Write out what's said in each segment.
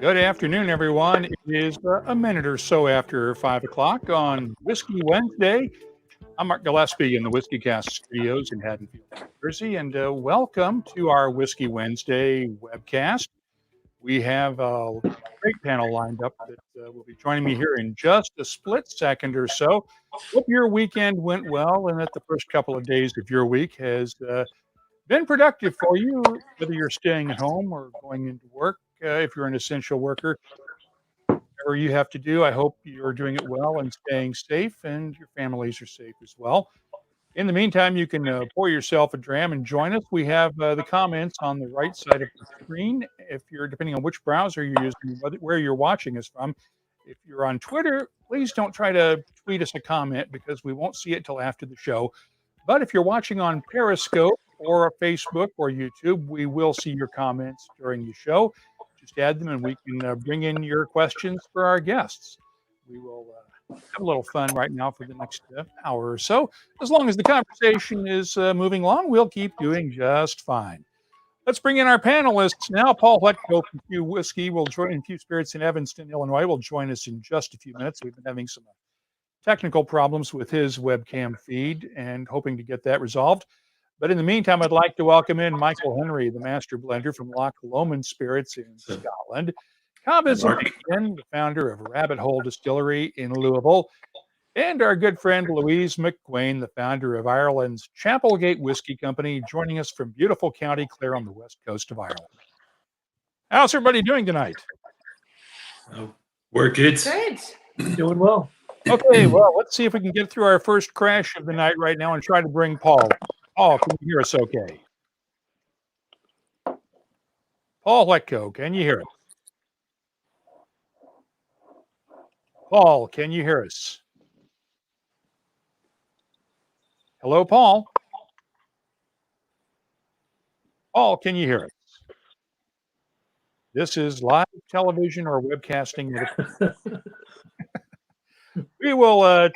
Good afternoon, everyone. It is a minute or so after 5 o'clock on Whiskey Wednesday. I'm Mark Gillespie in the WhiskyCast studios in Haddonfield, New Jersey, and welcome to our Whiskey Wednesday webcast. We have a great panel lined up that will be joining me here in just a split second or so. Hope your weekend went well and that the first couple of days of your week has been productive for you, whether you're staying at home or going into work. If you're an essential worker, whatever you have to do, I hope you're doing it well and staying safe, and your families are safe as well. In the meantime, you can pour yourself a dram and join us. We have the comments on the right side of the screen. If you're, depending on which browser you're using, where you're watching us from, if you're on Twitter, please don't try to tweet us a comment because we won't see it till after the show. But if you're watching on Periscope or Facebook or YouTube, we will see your comments during the show. Just add them and we can bring in your questions for our guests. We will have a little fun right now for the next hour or so. As long as the conversation is moving along, we'll keep doing just fine. Let's bring in our panelists now. Paul Hletko from FEW Whiskey will join in FEW Spirits in Evanston, Illinois, will join us in just a few minutes. We've been having some technical problems with his webcam feed and hoping to get that resolved. But in the meantime, I'd like to welcome in Michael Henry, the master blender from Loch Lomond Spirits in Scotland. Kaveh, the founder of Rabbit Hole Distillery in Louisville. And our good friend Louise McGuane, the founder of Ireland's Chapelgate Whiskey Company, joining us from beautiful County Clare on the west coast of Ireland. How's everybody doing tonight? We're good. Good. Doing well. Okay, well, let's see if we can get through our first crash of the night right now and try to bring Paul. Paul, can you hear us okay? Paul Hletko, can you hear us? Paul, can you hear us? Hello, Paul? Paul, can you hear us? This is live television or webcasting. We will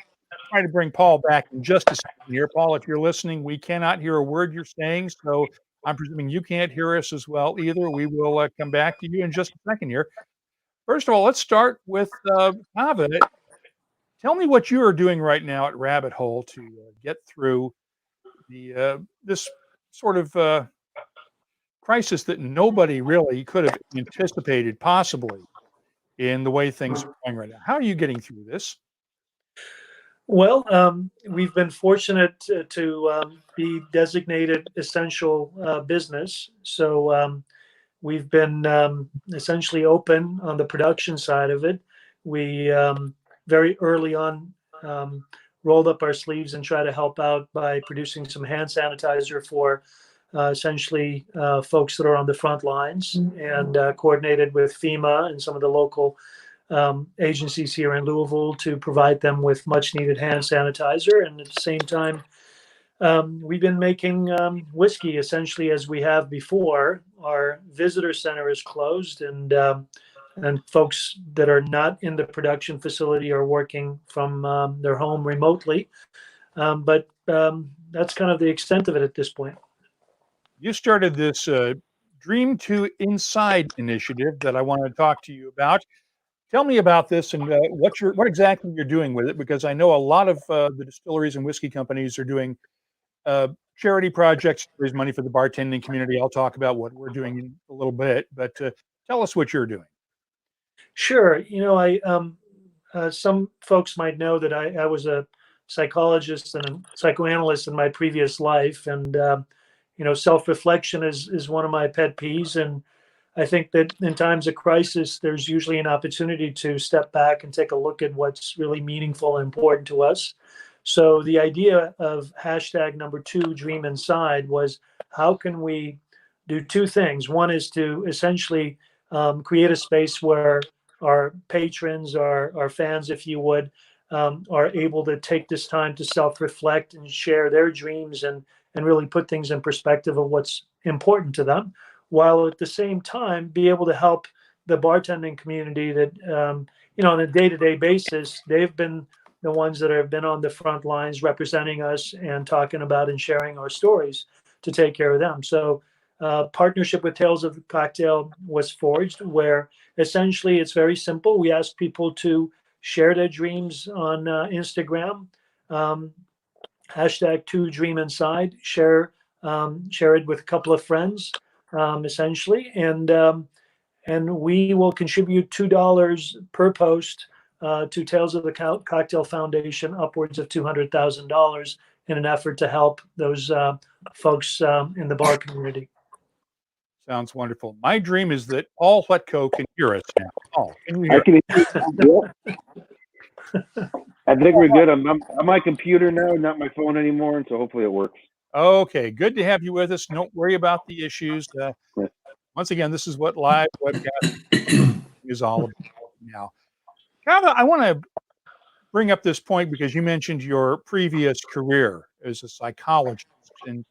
try to bring Paul back in just a second here. Paul, if you're listening, we cannot hear a word you're saying, so I'm presuming you can't hear us as well either. We will come back to you in just a second here. First of all, let's start with Kaveh. Tell me what you are doing right now at Rabbit Hole to get through the this sort of crisis that nobody really could have anticipated possibly in the way things are going right now. How are you getting through this? Well, we've been fortunate to be designated essential business. So we've been essentially open on the production side of it. We very early on rolled up our sleeves and tried to help out by producing some hand sanitizer for essentially folks that are on the front lines, and coordinated with FEMA and some of the local agencies here in Louisville to provide them with much needed hand sanitizer. And at the same time, we've been making whiskey essentially as we have before. Our visitor center is closed, and folks that are not in the production facility are working from their home remotely. But that's kind of the extent of it at this point. You started this Dream to Inside initiative that I want to talk to you about. Tell me about this and what exactly you're doing with it, because I know a lot of the distilleries and whiskey companies are doing charity projects to raise money for the bartending community. I'll talk about what we're doing in a little bit, but tell us what you're doing. Sure. You know, some folks might know that I was a psychologist and a psychoanalyst in my previous life, and you know, self-reflection is one of my pet peeves. And I think that in times of crisis, there's usually an opportunity to step back and take a look at what's really meaningful and important to us. So the idea of #2 Dream Inside was, how can we do two things? One is to essentially create a space where our patrons, our fans, if you would, are able to take this time to self-reflect and share their dreams and really put things in perspective of what's important to them, while at the same time be able to help the bartending community that, you know, on a day-to-day basis, they've been the ones that have been on the front lines representing us and talking about and sharing our stories to take care of them. So partnership with Tales of the Cocktail was forged, where essentially it's very simple. We ask people to share their dreams on Instagram, hashtag 2DreamInside, share it with a couple of friends, essentially, and we will contribute $2 per post to Tales of the Cocktail Foundation, upwards of $200,000 in an effort to help those folks in the bar community. Sounds wonderful. My dream is that all Hletko can hear us now. Oh, can you I hear can hear you. I think we're good. I'm on my computer now, not my phone anymore, and so hopefully it works. Okay, good to have you with us. Don't worry about the issues. Once again, this is what live webcast is all about now. Kaveh, I want to bring up this point because you mentioned your previous career as a psychologist, and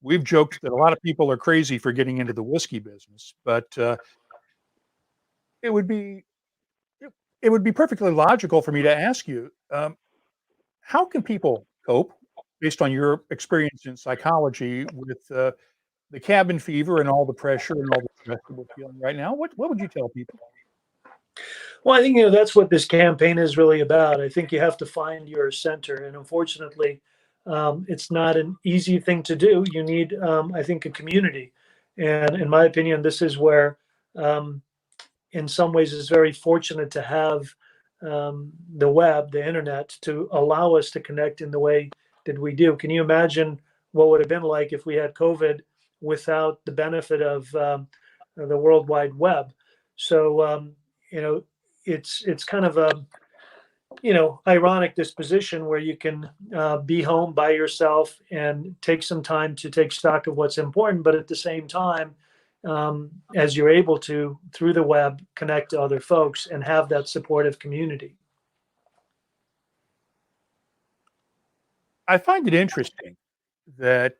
we've joked that a lot of people are crazy for getting into the whiskey business, but it would be perfectly logical for me to ask you, how can people cope, based on your experience in psychology, with the cabin fever and all the pressure and all the stress that we're feeling right now? What would you tell people? Well, I think that's what this campaign is really about. I think you have to find your center, and unfortunately, it's not an easy thing to do. You need, I think, a community, and in my opinion, this is where, in some ways, it's very fortunate to have the web, the internet, to allow us to connect in the way that we do. Can you imagine what would have been like if we had COVID without the benefit of the World Wide Web? So, it's kind of a ironic disposition where you can be home by yourself and take some time to take stock of what's important, but at the same time, as you're able to, through the web, connect to other folks and have that supportive community. I find it interesting that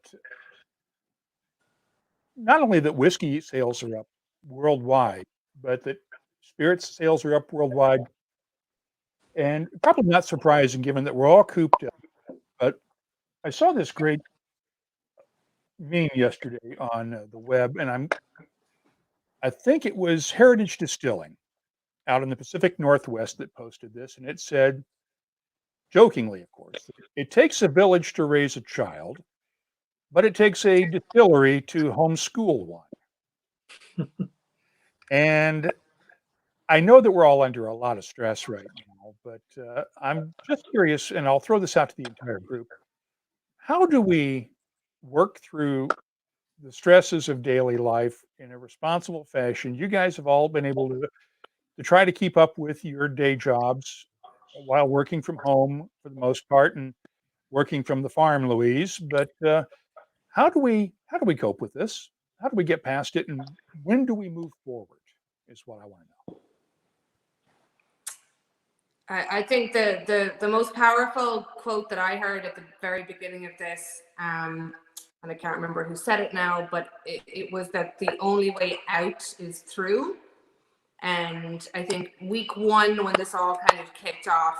not only that whiskey sales are up worldwide, but that spirits sales are up worldwide. And probably not surprising given that we're all cooped up. But I saw this great meme yesterday on the web, and I think it was Heritage Distilling out in the Pacific Northwest that posted this, and it said, jokingly, of course, it takes a village to raise a child, but it takes a distillery to homeschool one. And I know that we're all under a lot of stress right now, but I'm just curious, and I'll throw this out to the entire group. How do we work through the stresses of daily life in a responsible fashion? You guys have all been able to try to keep up with your day jobs while working from home for the most part and working from the farm, Louise. But how do we cope with this? How do we get past it, and when do we move forward? Is what I want to know. I think the most powerful quote that I heard at the very beginning of this, and I can't remember who said it now, but it was that the only way out is through. And I think week one, when this all kind of kicked off,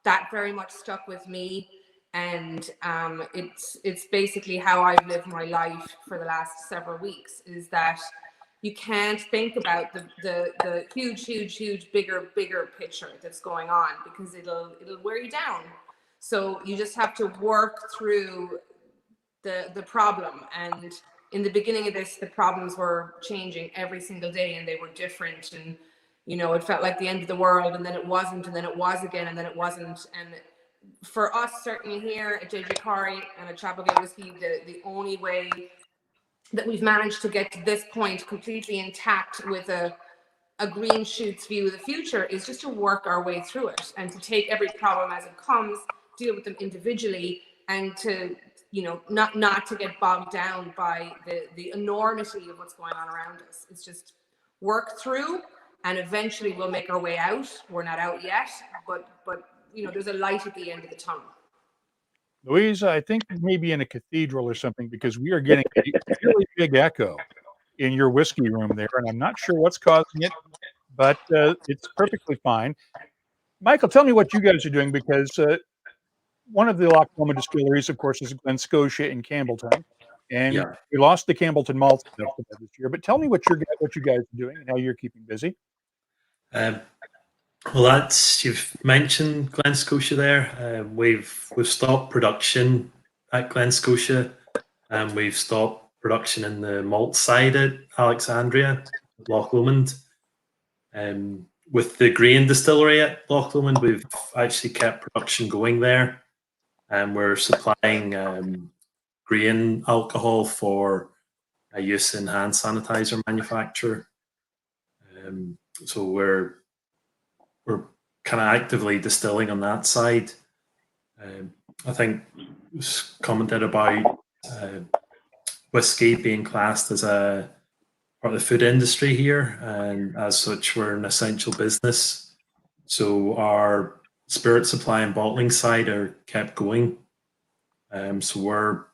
that very much stuck with me. And it's basically how I've lived my life for the last several weeks, is that you can't think about the huge, bigger picture that's going on, because it'll wear you down. So you just have to work through the problem. And in the beginning of this, the problems were changing every single day, and they were different. And, it felt like the end of the world, and then it wasn't, and then it was again, and then it wasn't. And for us, certainly here at JJ Corrie and at Chapelgate Whisky, the only way that we've managed to get to this point completely intact with a green shoots view of the future is just to work our way through it, and to take every problem as it comes, deal with them individually, and to not to get bogged down by the enormity of what's going on around us. It's just work through, and eventually we'll make our way out. We're not out yet, but there's a light at the end of the tunnel. Louise, I think maybe in a cathedral or something, because we are getting a really big echo in your whiskey room there, and I'm not sure what's causing it, but it's perfectly fine. Michael, tell me what you guys are doing, because one of the Loch Lomond distilleries, of course, is Glen Scotia in Campbelltown. And Yeah. we lost the Campbellton Malt this year. But tell me what you guys are doing and how you're keeping busy. Well, you've mentioned Glen Scotia there. We've stopped production at Glen Scotia, and we've stopped production in the malt side at Alexandria, Loch Lomond. With the grain distillery at Loch Lomond, we've actually kept production going there, and we're supplying grain alcohol for use in hand sanitizer manufacture. So we're kind of actively distilling on that side. I think it was commented about whiskey being classed as a part of the food industry here, and as such, we're an essential business. So our spirit supply and bottling side are kept going. So we're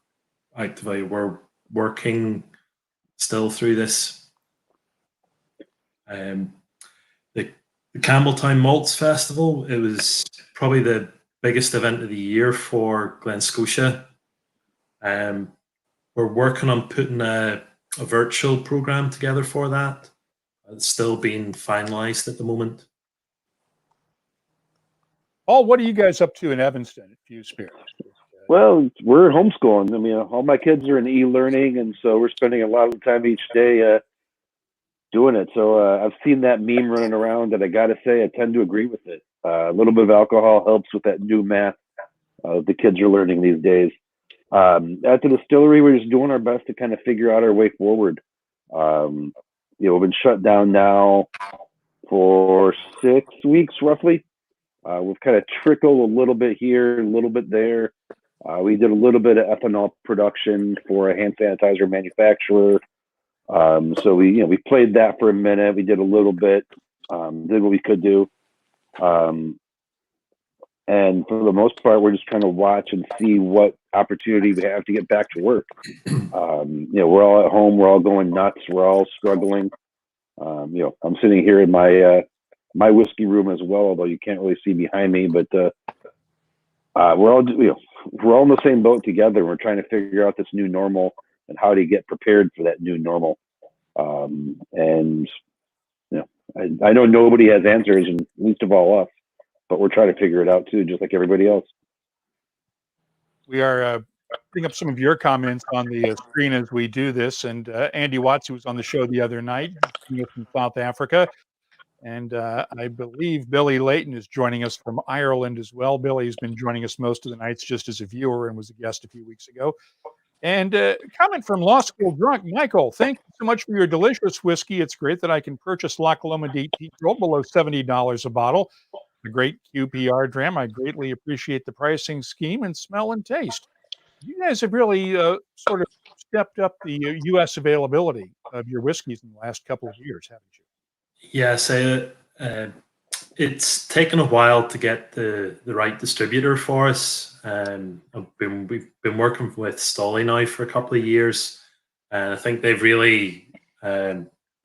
working still through this. The Campbelltown Malts Festival, it was probably the biggest event of the year for Glen Scotia. We're working on putting a virtual program together for that. It's still being finalized at the moment. Paul, what are you guys up to in Evanston at FEW Spirits? Well, we're homeschooling. I mean, all my kids are in e-learning, and so we're spending a lot of time each day doing it. So I've seen that meme running around, and I got to say, I tend to agree with it. A little bit of alcohol helps with that new math the kids are learning these days. At the distillery, we're just doing our best to kind of figure out our way forward. We've been shut down now for 6 weeks, roughly. We've kind of trickled a little bit here, a little bit there. We did a little bit of ethanol production for a hand sanitizer manufacturer. So we played that for a minute. We did a little bit, did what we could do. And for the most part, we're just trying to watch and see what opportunity we have to get back to work. We're all at home. We're all going nuts. We're all struggling. I'm sitting here in my whiskey room as well, although you can't really see behind me. But we're all in the same boat together. We're trying to figure out this new normal and how to get prepared for that new normal. I know nobody has answers, and least of all us. But we're trying to figure it out too, just like everybody else. We are putting up some of your comments on the screen as we do this. And Andy Watts, who was on the show the other night, from South Africa. And I believe Billy Layton is joining us from Ireland as well. Billy's been joining us most of the nights just as a viewer and was a guest a few weeks ago. And comment from Law School Drunk, Michael, thank you so much for your delicious whiskey. It's great that I can purchase Loch Lomond 18-year-old below $70 a bottle. A great QPR dram. I greatly appreciate the pricing scheme and smell and taste. You guys have really sort of stepped up the U.S. availability of your whiskeys in the last couple of years, haven't you? Yes, it's taken a while to get the right distributor for us. We've been working with Stolly now for a couple of years, and I think they've really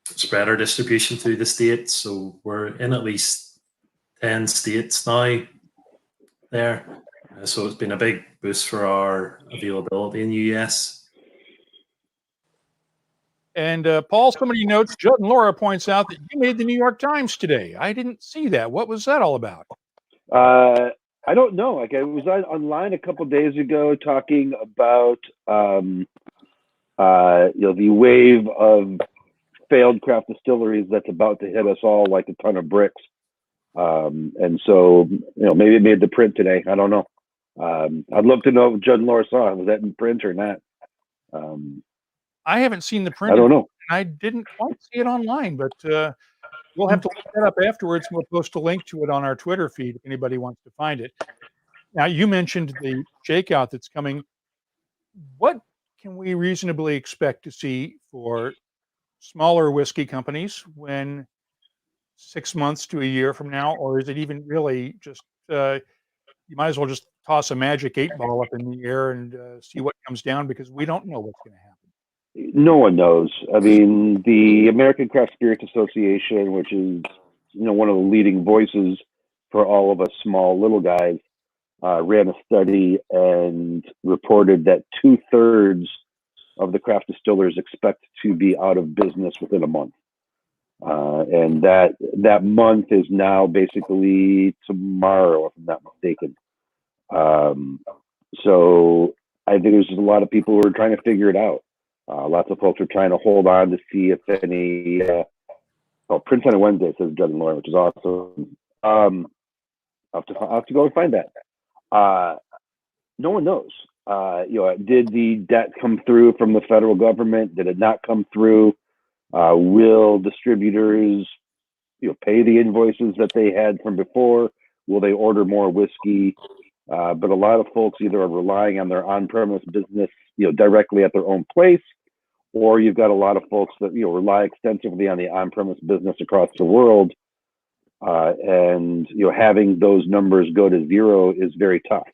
spread our distribution through the States. So we're in at least 10 states now there. So it's been a big boost for our availability in the US. And Paul, somebody notes, Judd and Laura points out that you made the New York Times today. I didn't see that. What was that all about? I don't know. I was online a couple of days ago talking about the wave of failed craft distilleries that's about to hit us all like a ton of bricks. And so, maybe it made the print today. I don't know. I'd love to know if Judd and Laura saw it. Was that in print or not? I haven't seen the print. I don't know. And I didn't quite see it online, but we'll have to look that up afterwards. And we'll post a link to it on our Twitter feed if anybody wants to find it. Now, you mentioned the shakeout that's coming. What can we reasonably expect to see for smaller whiskey companies when 6 months to a year from now, or is it even really just you might as well just toss a magic 8-ball up in the air and see what comes down, because we don't know what's going to happen. No one knows. I mean, the American Craft Spirits Association, which is one of the leading voices for all of us small little guys, ran a study and reported that 2/3 of the craft distillers expect to be out of business within a month. And that month is now basically tomorrow, if I'm not mistaken. So I think there's just a lot of people who are trying to figure it out. Lots of folks are trying to hold on to see if any. Prince on a Wednesday, says Judd and Lauren, which is awesome. I'll have to go and find that. No one knows. Did the debt come through from the federal government? Did it not come through? Will distributors, pay the invoices that they had from before? Will they order more whiskey? But a lot of folks either are relying on their on-premise business, directly at their own place, or you've got a lot of folks that rely extensively on the on-premise business across the world, and having those numbers go to zero is very tough.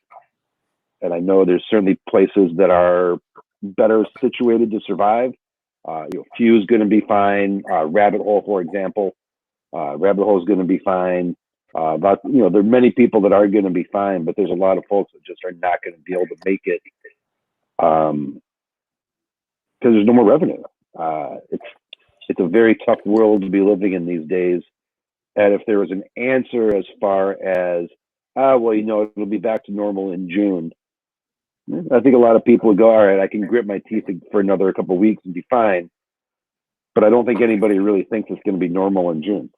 And I know there's certainly places that are better situated to survive. Few's going to be fine. Rabbit Hole, for example, Rabbit Hole is going to be fine. But there are many people that are going to be fine, but there's a lot of folks that just are not going to be able to make it because there's no more revenue. It's a very tough world to be living in these days. And if there was an answer as far as, it'll be back to normal in June, I think a lot of people would go, all right, I can grit my teeth for another couple of weeks and be fine. But I don't think anybody really thinks it's going to be normal in June.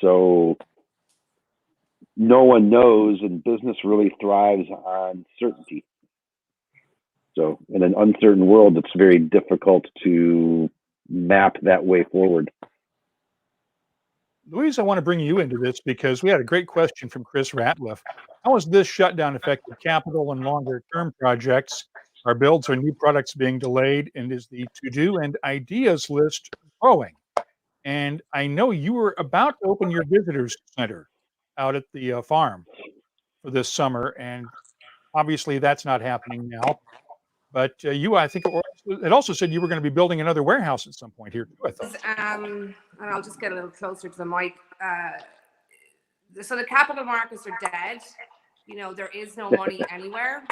So no one knows, and business really thrives on certainty. So in an uncertain world, it's very difficult to map that way forward. Louise, I want to bring you into this because we had a great question from Chris Ratliff. How has this shutdown affected capital and longer-term projects? Are builds or new products being delayed? And is the to-do and ideas list growing? And I know you were about to open your visitors center out at the farm for this summer, and obviously that's not happening now. But I think it also said you were going to be building another warehouse at some point here too, I thought. And I'll just get a little closer to the mic. So the capital markets are dead. There is no money anywhere.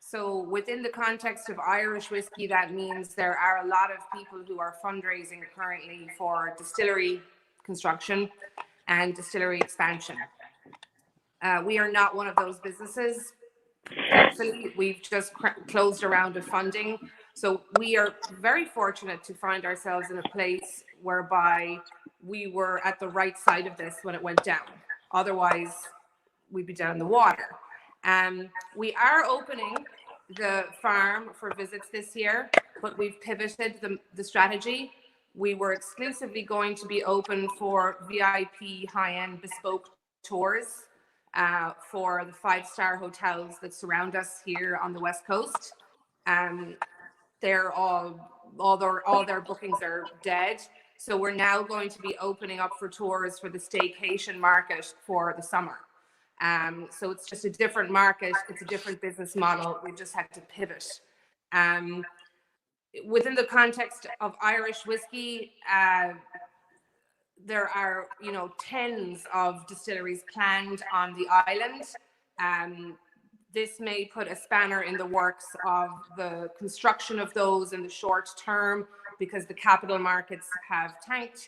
So within the context of Irish whiskey, that means there are a lot of people who are fundraising currently for distillery construction and distillery expansion. We are not one of those businesses. Thankfully, we've just closed a round of funding. So we are very fortunate to find ourselves in a place whereby we were at the right side of this when it went down. Otherwise, we'd be down in the water. We are opening the farm for visits this year, but we've pivoted the strategy. We were exclusively going to be open for VIP high-end bespoke tours for the 5-star hotels that surround us here on the West Coast. They're all their bookings are dead. So we're now going to be opening up for tours for the staycation market for the summer. So it's just a different market. It's a different business model. We've just had to pivot. Within the context of Irish whiskey, there are, tens of distilleries planned on the island. This may put a spanner in the works of the construction of those in the short term because the capital markets have tanked.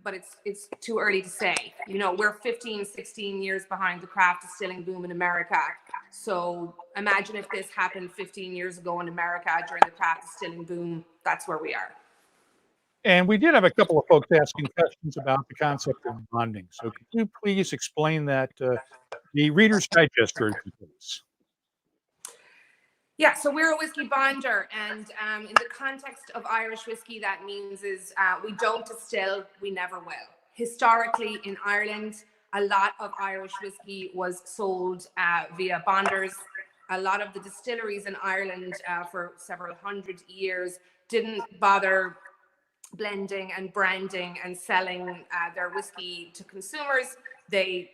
But it's too early to say. We're 15, 16 years behind the craft distilling boom in America. So imagine if this happened 15 years ago in America during the craft distilling boom. That's where we are. And we did have a couple of folks asking questions about the concept of bonding. So could you please explain that, the Reader's Digest version, please? Yeah, so we're a whiskey bonder, and in the context of Irish whiskey, that means is we don't distill, we never will. Historically, in Ireland, a lot of Irish whiskey was sold via bonders. A lot of the distilleries in Ireland for several hundred years didn't bother blending and branding and selling their whiskey to consumers. They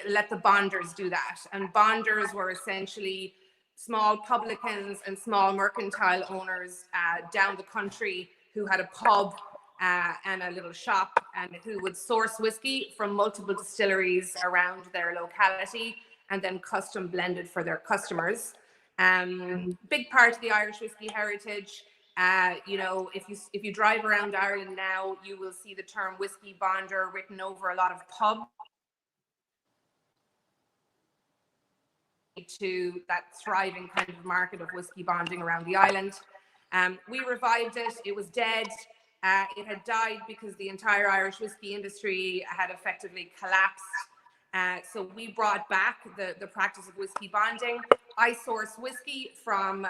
let the bonders do that, and bonders were essentially small publicans and small mercantile owners down the country who had a pub and a little shop, and who would source whiskey from multiple distilleries around their locality and then custom blended for their customers. Big part of the Irish whiskey heritage. You know, if you drive around Ireland now, you will see the term whiskey bonder written over a lot of pubs to that thriving kind of market of whiskey bonding around the island. We revived it. It was dead. It had died because the entire Irish whiskey industry had effectively collapsed. So we brought back the practice of whiskey bonding. I source whiskey from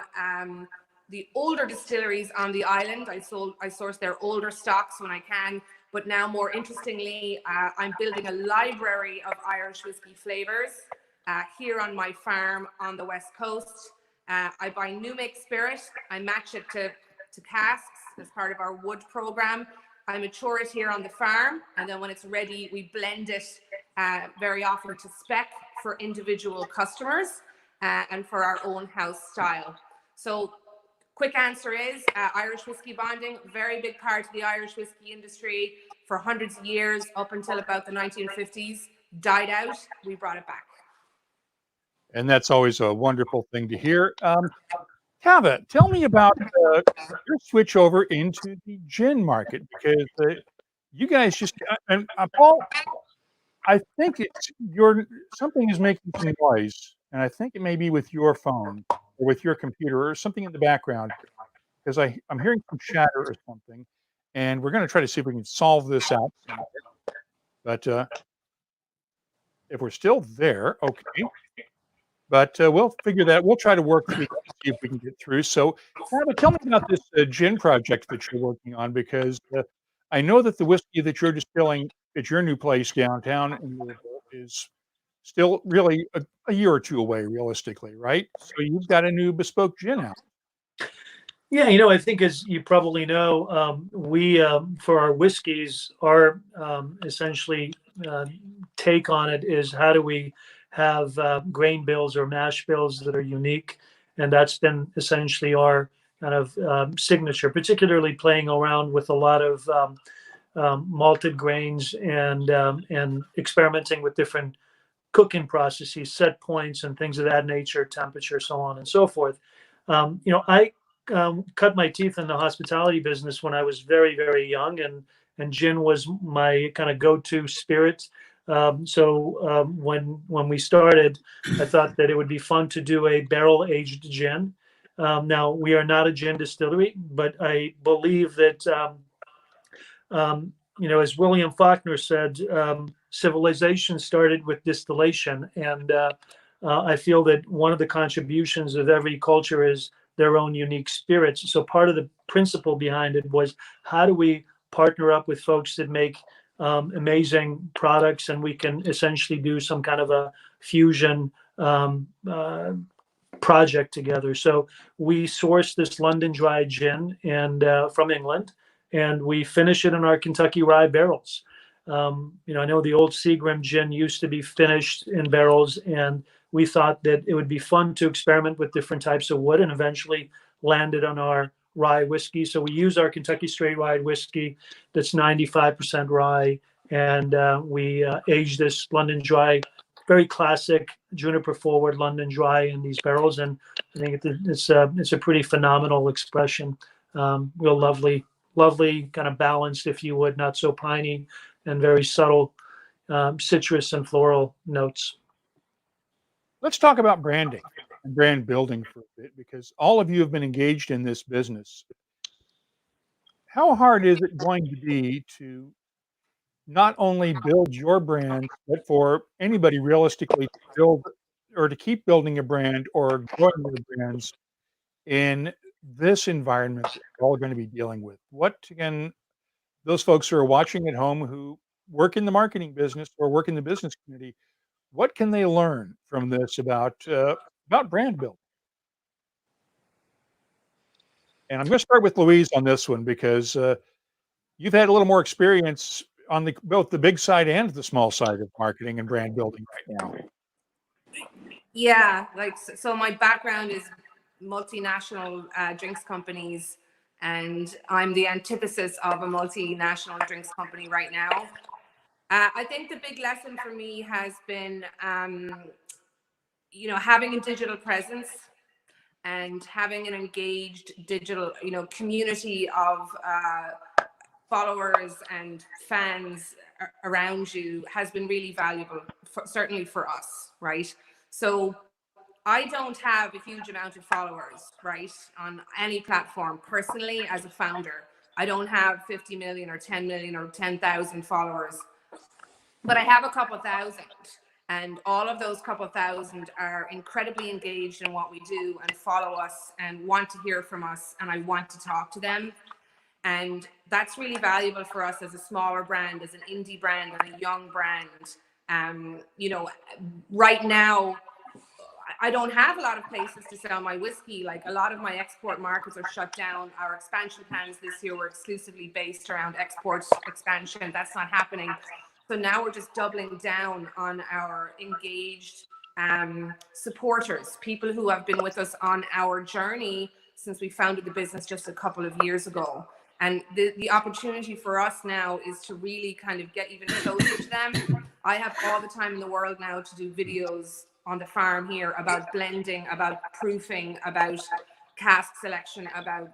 the older distilleries on the island. I source their older stocks when I can. But now, more interestingly, I'm building a library of Irish whiskey flavors here on my farm on the West Coast. I buy new make spirit. I match it to casks as part of our wood program. I mature it here on the farm, and then when it's ready, we blend it very often to spec for individual customers and for our own house style. So quick answer is Irish whiskey bonding, very big part of the Irish whiskey industry for hundreds of years, up until about the 1950s, died out. We brought it back. And that's always a wonderful thing to hear. Kaveh, tell me about your switch over into the gin market, because you guys just and Paul, I think it's something is making some noise, and I think it may be with your phone or with your computer or something in the background, because I'm hearing some chatter or something, and we're going to try to see if we can solve this out. But if we're still there, okay. But we'll figure that. We'll try to work through that, see if we can get through. So, Kaveh, tell me about this gin project that you're working on, because I know that the whiskey that you're distilling at your new place downtown in Louisville is still really a year or two away, realistically, right? So you've got a new bespoke gin out. Yeah, you know, I think as you probably know, we for our whiskeys, our essentially take on it is how do we have grain bills or mash bills that are unique, and that's been essentially our kind of signature, particularly playing around with a lot of malted grains and experimenting with different cooking processes, set points, and things of that nature, temperature, so on and so forth. You know, I cut my teeth in the hospitality business when I was very, very young, and gin was my kind of go-to spirit. So when we started, I thought that it would be fun to do a barrel-aged gin. Now, we are not a gin distillery, but I believe that, you know, as William Faulkner said, civilization started with distillation. And I feel that one of the contributions of every culture is their own unique spirits. So part of the principle behind it was, how do we partner up with folks that make amazing products, and we can essentially do some kind of a fusion project together. So we source this London Dry gin and from England, and we finish it in our Kentucky rye barrels. You know, I know the old Seagram gin used to be finished in barrels, and we thought that it would be fun to experiment with different types of wood, and eventually landed on our rye whiskey. So we use our Kentucky straight rye whiskey that's 95% rye, and we age this London Dry, very classic juniper forward London Dry in these barrels, and I think it's a pretty phenomenal expression. Real lovely kind of balanced, if you would, not so piney, and very subtle citrus and floral notes. Let's talk about branding and brand building for a bit, because all of you have been engaged in this business. How hard is it going to be to not only build your brand, but for anybody realistically to build or to keep building a brand or growing their brands in this environment that we're all going to be dealing with? What can those folks who are watching at home who work in the marketing business or work in the business community, what can they learn from this about brand building? And I'm going to start with Louise on this one, because you've had a little more experience on both the big side and the small side of marketing and brand building right now. Yeah, like so my background is multinational drinks companies, and I'm the antithesis of a multinational drinks company right now. I think the big lesson for me has been, you know, having a digital presence, and having an engaged digital, community of followers and fans around you has been really valuable, certainly for us, right? So I don't have a huge amount of followers, right, on any platform. Personally, as a founder, I don't have 50 million or 10 million or 10,000 followers, but I have a couple thousand. And all of those couple thousand are incredibly engaged in what we do and follow us and want to hear from us. And I want to talk to them. And that's really valuable for us as a smaller brand, as an indie brand and a young brand. Right now, I don't have a lot of places to sell my whiskey. Like, a lot of my export markets are shut down. Our expansion plans this year were exclusively based around export expansion. That's not happening. So now we're just doubling down on our engaged supporters, people who have been with us on our journey since we founded the business just a couple of years ago. And the opportunity for us now is to really kind of get even closer to them. I have all the time in the world now to do videos on the farm here about blending, about proofing, about cask selection, about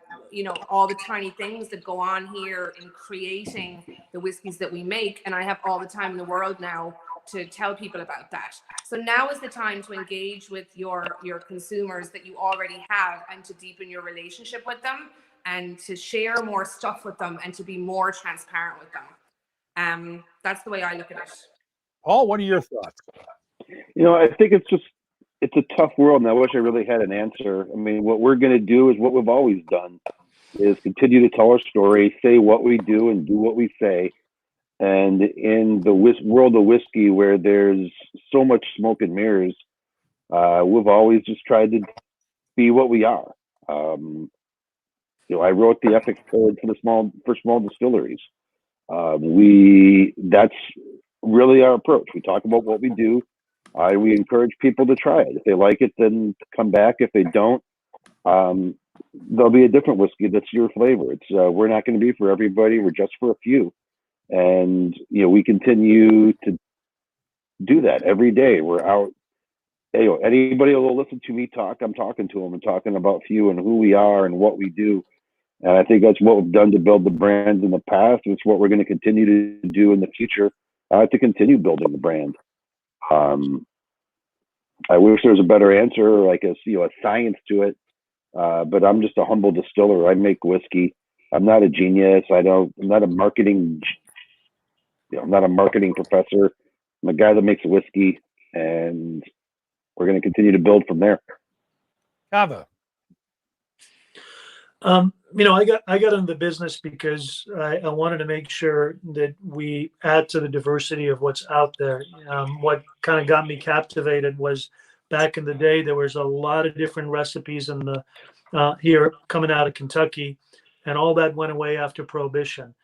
all the tiny things that go on here in creating the whiskeys that we make. And I have all the time in the world now to tell people about that. So now is the time to engage with your consumers that you already have and to deepen your relationship with them and to share more stuff with them and to be more transparent with them. That's the way I look at it. Paul, what are your thoughts? I think it's a tough world, and I wish I really had an answer. I mean, what we're going to do is what we've always done, is continue to tell our story, say what we do, and do what we say. And in the world of whiskey, where there's so much smoke and mirrors, we've always just tried to be what we are. I wrote the ethics code for small distilleries. That's really our approach. We talk about what we do. We encourage people to try it. If they like it, then come back. If they don't, there'll be a different whiskey that's your flavor. It's we're not going to be for everybody. We're just for a few. And we continue to do that every day. We're out. Anybody will listen to me talk, I'm talking to them and talking about FEW and who we are and what we do. And I think that's what we've done to build the brand in the past. It's what we're going to continue to do in the future to continue building the brand. I wish there was a better answer, like a science to it. But I'm just a humble distiller. I make whiskey. I'm not a genius. I'm not a marketing. I'm not a marketing professor. I'm a guy that makes whiskey, and we're going to continue to build from there. Kaveh. I got into the business because I wanted to make sure that we add to the diversity of what's out there. What kind of got me captivated was back in the day, there was a lot of different recipes in the here coming out of Kentucky, and all that went away after Prohibition.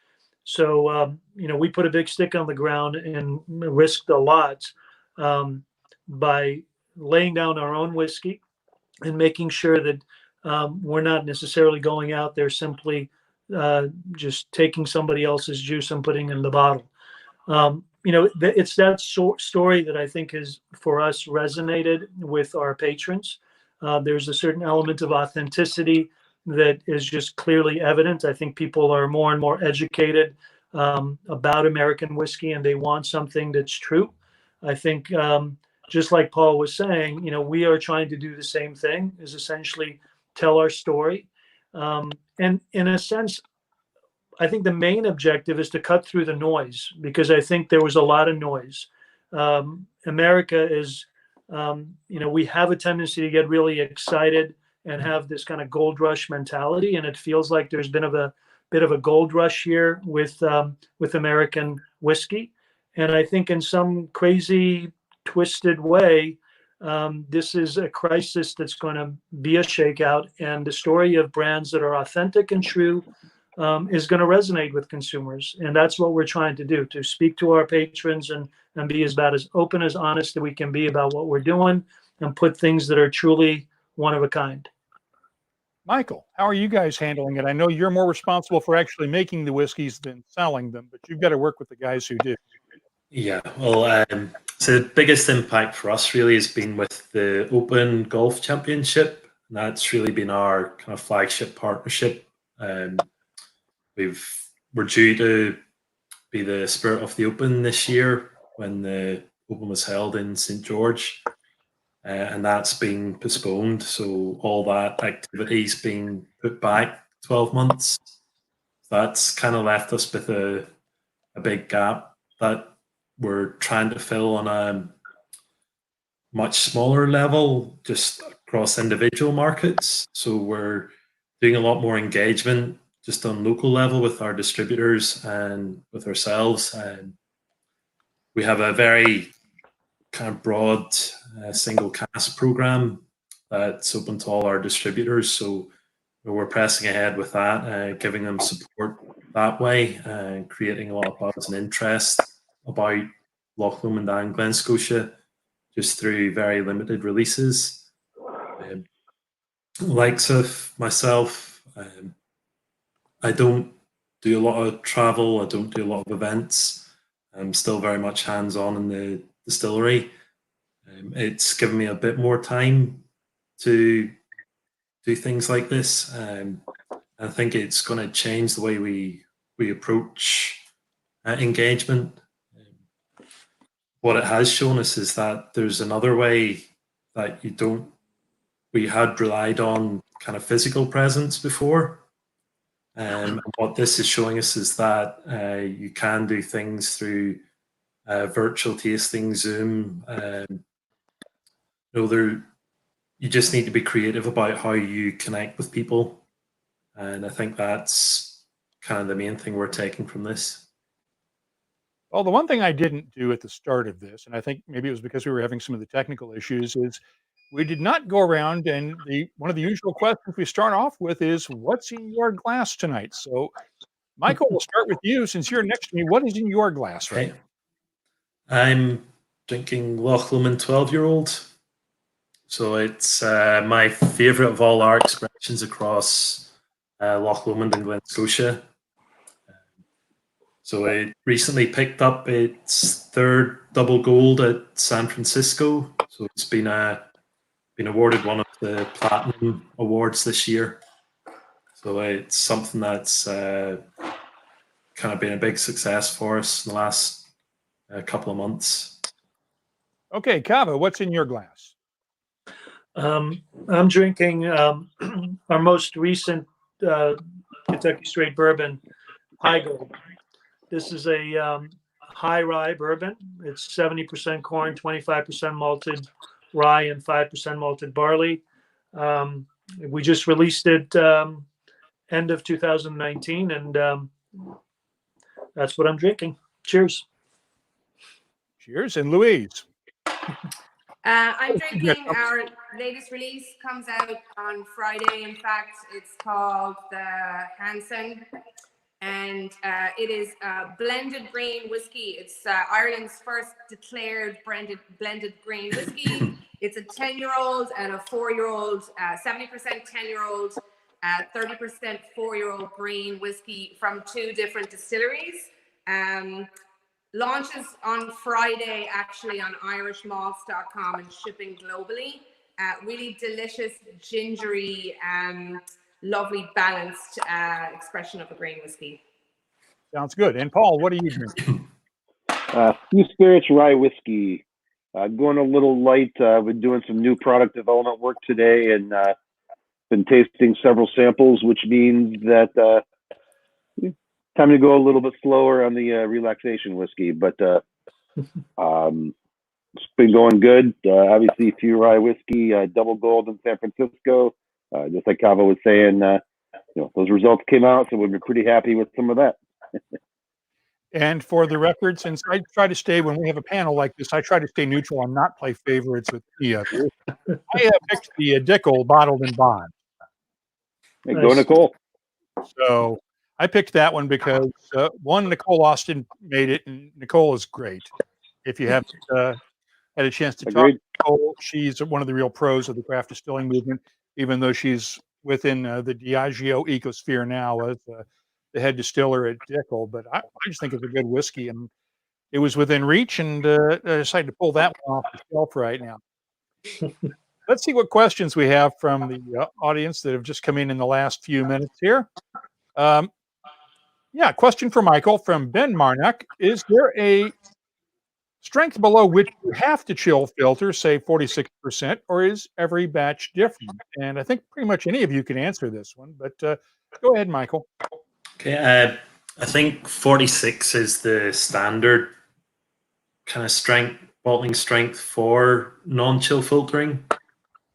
So, we put a big stick on the ground and risked a lot by laying down our own whiskey and making sure that we're not necessarily going out there simply just taking somebody else's juice and putting in the bottle. It's that story that I think has, for us, resonated with our patrons. There's a certain element of authenticity that is just clearly evident. I think people are more and more educated about American whiskey, and they want something that's true. I think, just like Paul was saying, we are trying to do the same thing, is essentially tell our story. And in a sense, I think the main objective is to cut through the noise, because I think there was a lot of noise. America is, we have a tendency to get really excited and have this kind of gold rush mentality. And it feels like there's been a bit of a gold rush here with American whiskey. And I think in some crazy, twisted way, this is a crisis that's going to be a shakeout. And the story of brands that are authentic and true is going to resonate with consumers. And that's what we're trying to do, to speak to our patrons and be about as open, as honest as we can be about what we're doing, and put things that are truly one of a kind. Michael, how are you guys handling it? I know you're more responsible for actually making the whiskeys than selling them, but you've got to work with the guys who do. Yeah, well, so the biggest impact for us really has been with the Open Golf Championship. and that's really been our kind of flagship partnership. We're due to be the Spirit of the Open this year when the Open was held in St. George, and that's been postponed. So all that activity's been put back 12 months. That's kind of left us with a big gap that we're trying to fill on a much smaller level, just across individual markets. So we're doing a lot more engagement just on local level with our distributors and with ourselves. And we have a very kind of broad single cask program that's open to all our distributors. So we're pressing ahead with that, giving them support that way, and creating a lot of buzz and interest about Loch Lomond and Glen Scotia just through very limited releases. Likes of myself, I don't do a lot of travel. I don't do a lot of events. I'm still very much hands-on in the distillery. It's given me a bit more time to do things like this. I think it's going to change the way we approach engagement. What it has shown us is that there's another way that we had relied on kind of physical presence before. And what this is showing us is that you can do things through virtual tasting, Zoom. You just need to be creative about how you connect with people. And I think that's kind of the main thing we're taking from this. Well, the one thing I didn't do at the start of this, and I think maybe it was because we were having some of the technical issues, is we did not go around, and one of the usual questions we start off with is, what's in your glass tonight? So, Michael, we'll start with you since you're next to me. What is in your glass right now? I'm drinking Loch Lomond 12-year-old. So it's my favourite of all our expressions across Loch Lomond and Glen Scotia. So it recently picked up its third double gold at San Francisco. So it's been awarded one of the platinum awards this year. So it's something that's kind of been a big success for us in the last couple of months. Okay, Kaveh, what's in your glass? I'm drinking our most recent Kentucky Straight Bourbon, High Gold. This is a high rye bourbon. It's 70% corn, 25% malted rye, and 5% malted barley. We just released it end of 2019, and that's what I'm drinking. Cheers. Cheers. And Louise? I'm drinking our latest release, comes out on Friday. In fact, it's called the Hansen, and it is blended grain whiskey. It's Ireland's first declared blended grain whiskey. It's a 10-year-old and a 4-year-old, 70% 10-year-old, 30% 4-year-old grain whiskey from 2 different distilleries. Launches on Friday, actually, on irishmalts.com and shipping globally. Really delicious, gingery, lovely, balanced expression of a grain whiskey. Sounds good. And Paul, what are you drinking? FEW Spirits rye whiskey. Going a little light. Been doing some new product development work today, and been tasting several samples, which means that time to go a little bit slower on the relaxation whiskey, but it's been going good. Obviously, FEW rye whiskey, double gold in San Francisco. Just like Kaveh was saying, those results came out, so we've been pretty happy with some of that. And for the record, since I try to stay, when we have a panel like this, I try to stay neutral and not play favorites with any of you. I have picked the Dickel bottled in bond. Hey, go Nicole. So I picked that one because one, Nicole Austin made it, and Nicole is great. If you haven't had a chance to talk to Nicole, she's one of the real pros of the craft distilling movement, even though she's within the Diageo ecosphere now as the head distiller at Dickel. But I just think it's a good whiskey, and it was within reach, and I decided to pull that one off the shelf right now. Let's see what questions we have from the audience that have just come in the last few minutes here. Yeah, question for Michael from Ben Marnock. Is there a strength below which you have to chill filter, say 46%, or is every batch different? And I think pretty much any of you can answer this one, but go ahead, Michael. Okay, I think 46 is the standard kind of strength, bottling strength for non-chill filtering.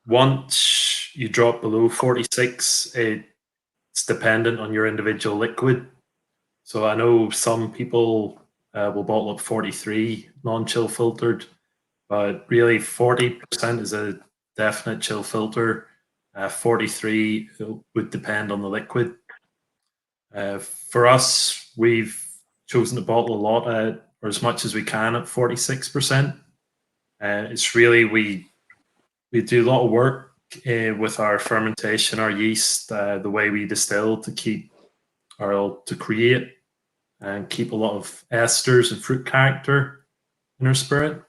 Once you drop below 46, it's dependent on your individual liquid. So I know some people will bottle up 43 non-chill filtered, but really 40% is a definite chill filter. 43 would depend on the liquid. For us, we've chosen to bottle a lot or as much as we can at 46%. It's really, we do a lot of work with our fermentation, our yeast, the way we distill to create and keep a lot of esters and fruit character in our spirit.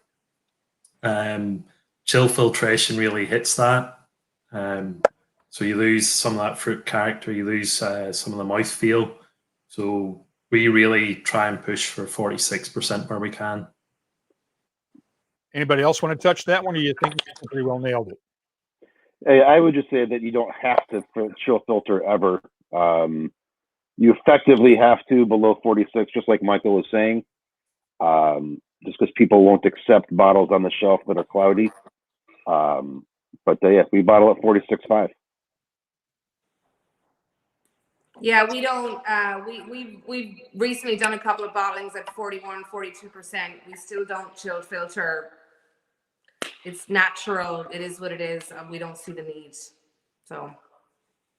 Chill filtration really hits that. So you lose some of that fruit character, you lose some of the mouthfeel. So we really try and push for 46% where we can. Anybody else want to touch that one, or you think you pretty well nailed it? Hey, I would just say that you don't have to chill filter ever. You effectively have to below 46, just like Michael was saying, just because people won't accept bottles on the shelf that are cloudy. But yeah, we bottle at 46.5. Yeah, we don't. We've recently done a couple of bottlings at 41, 42%. We still don't chill filter. It's natural. It is what it is. We don't see the need. So.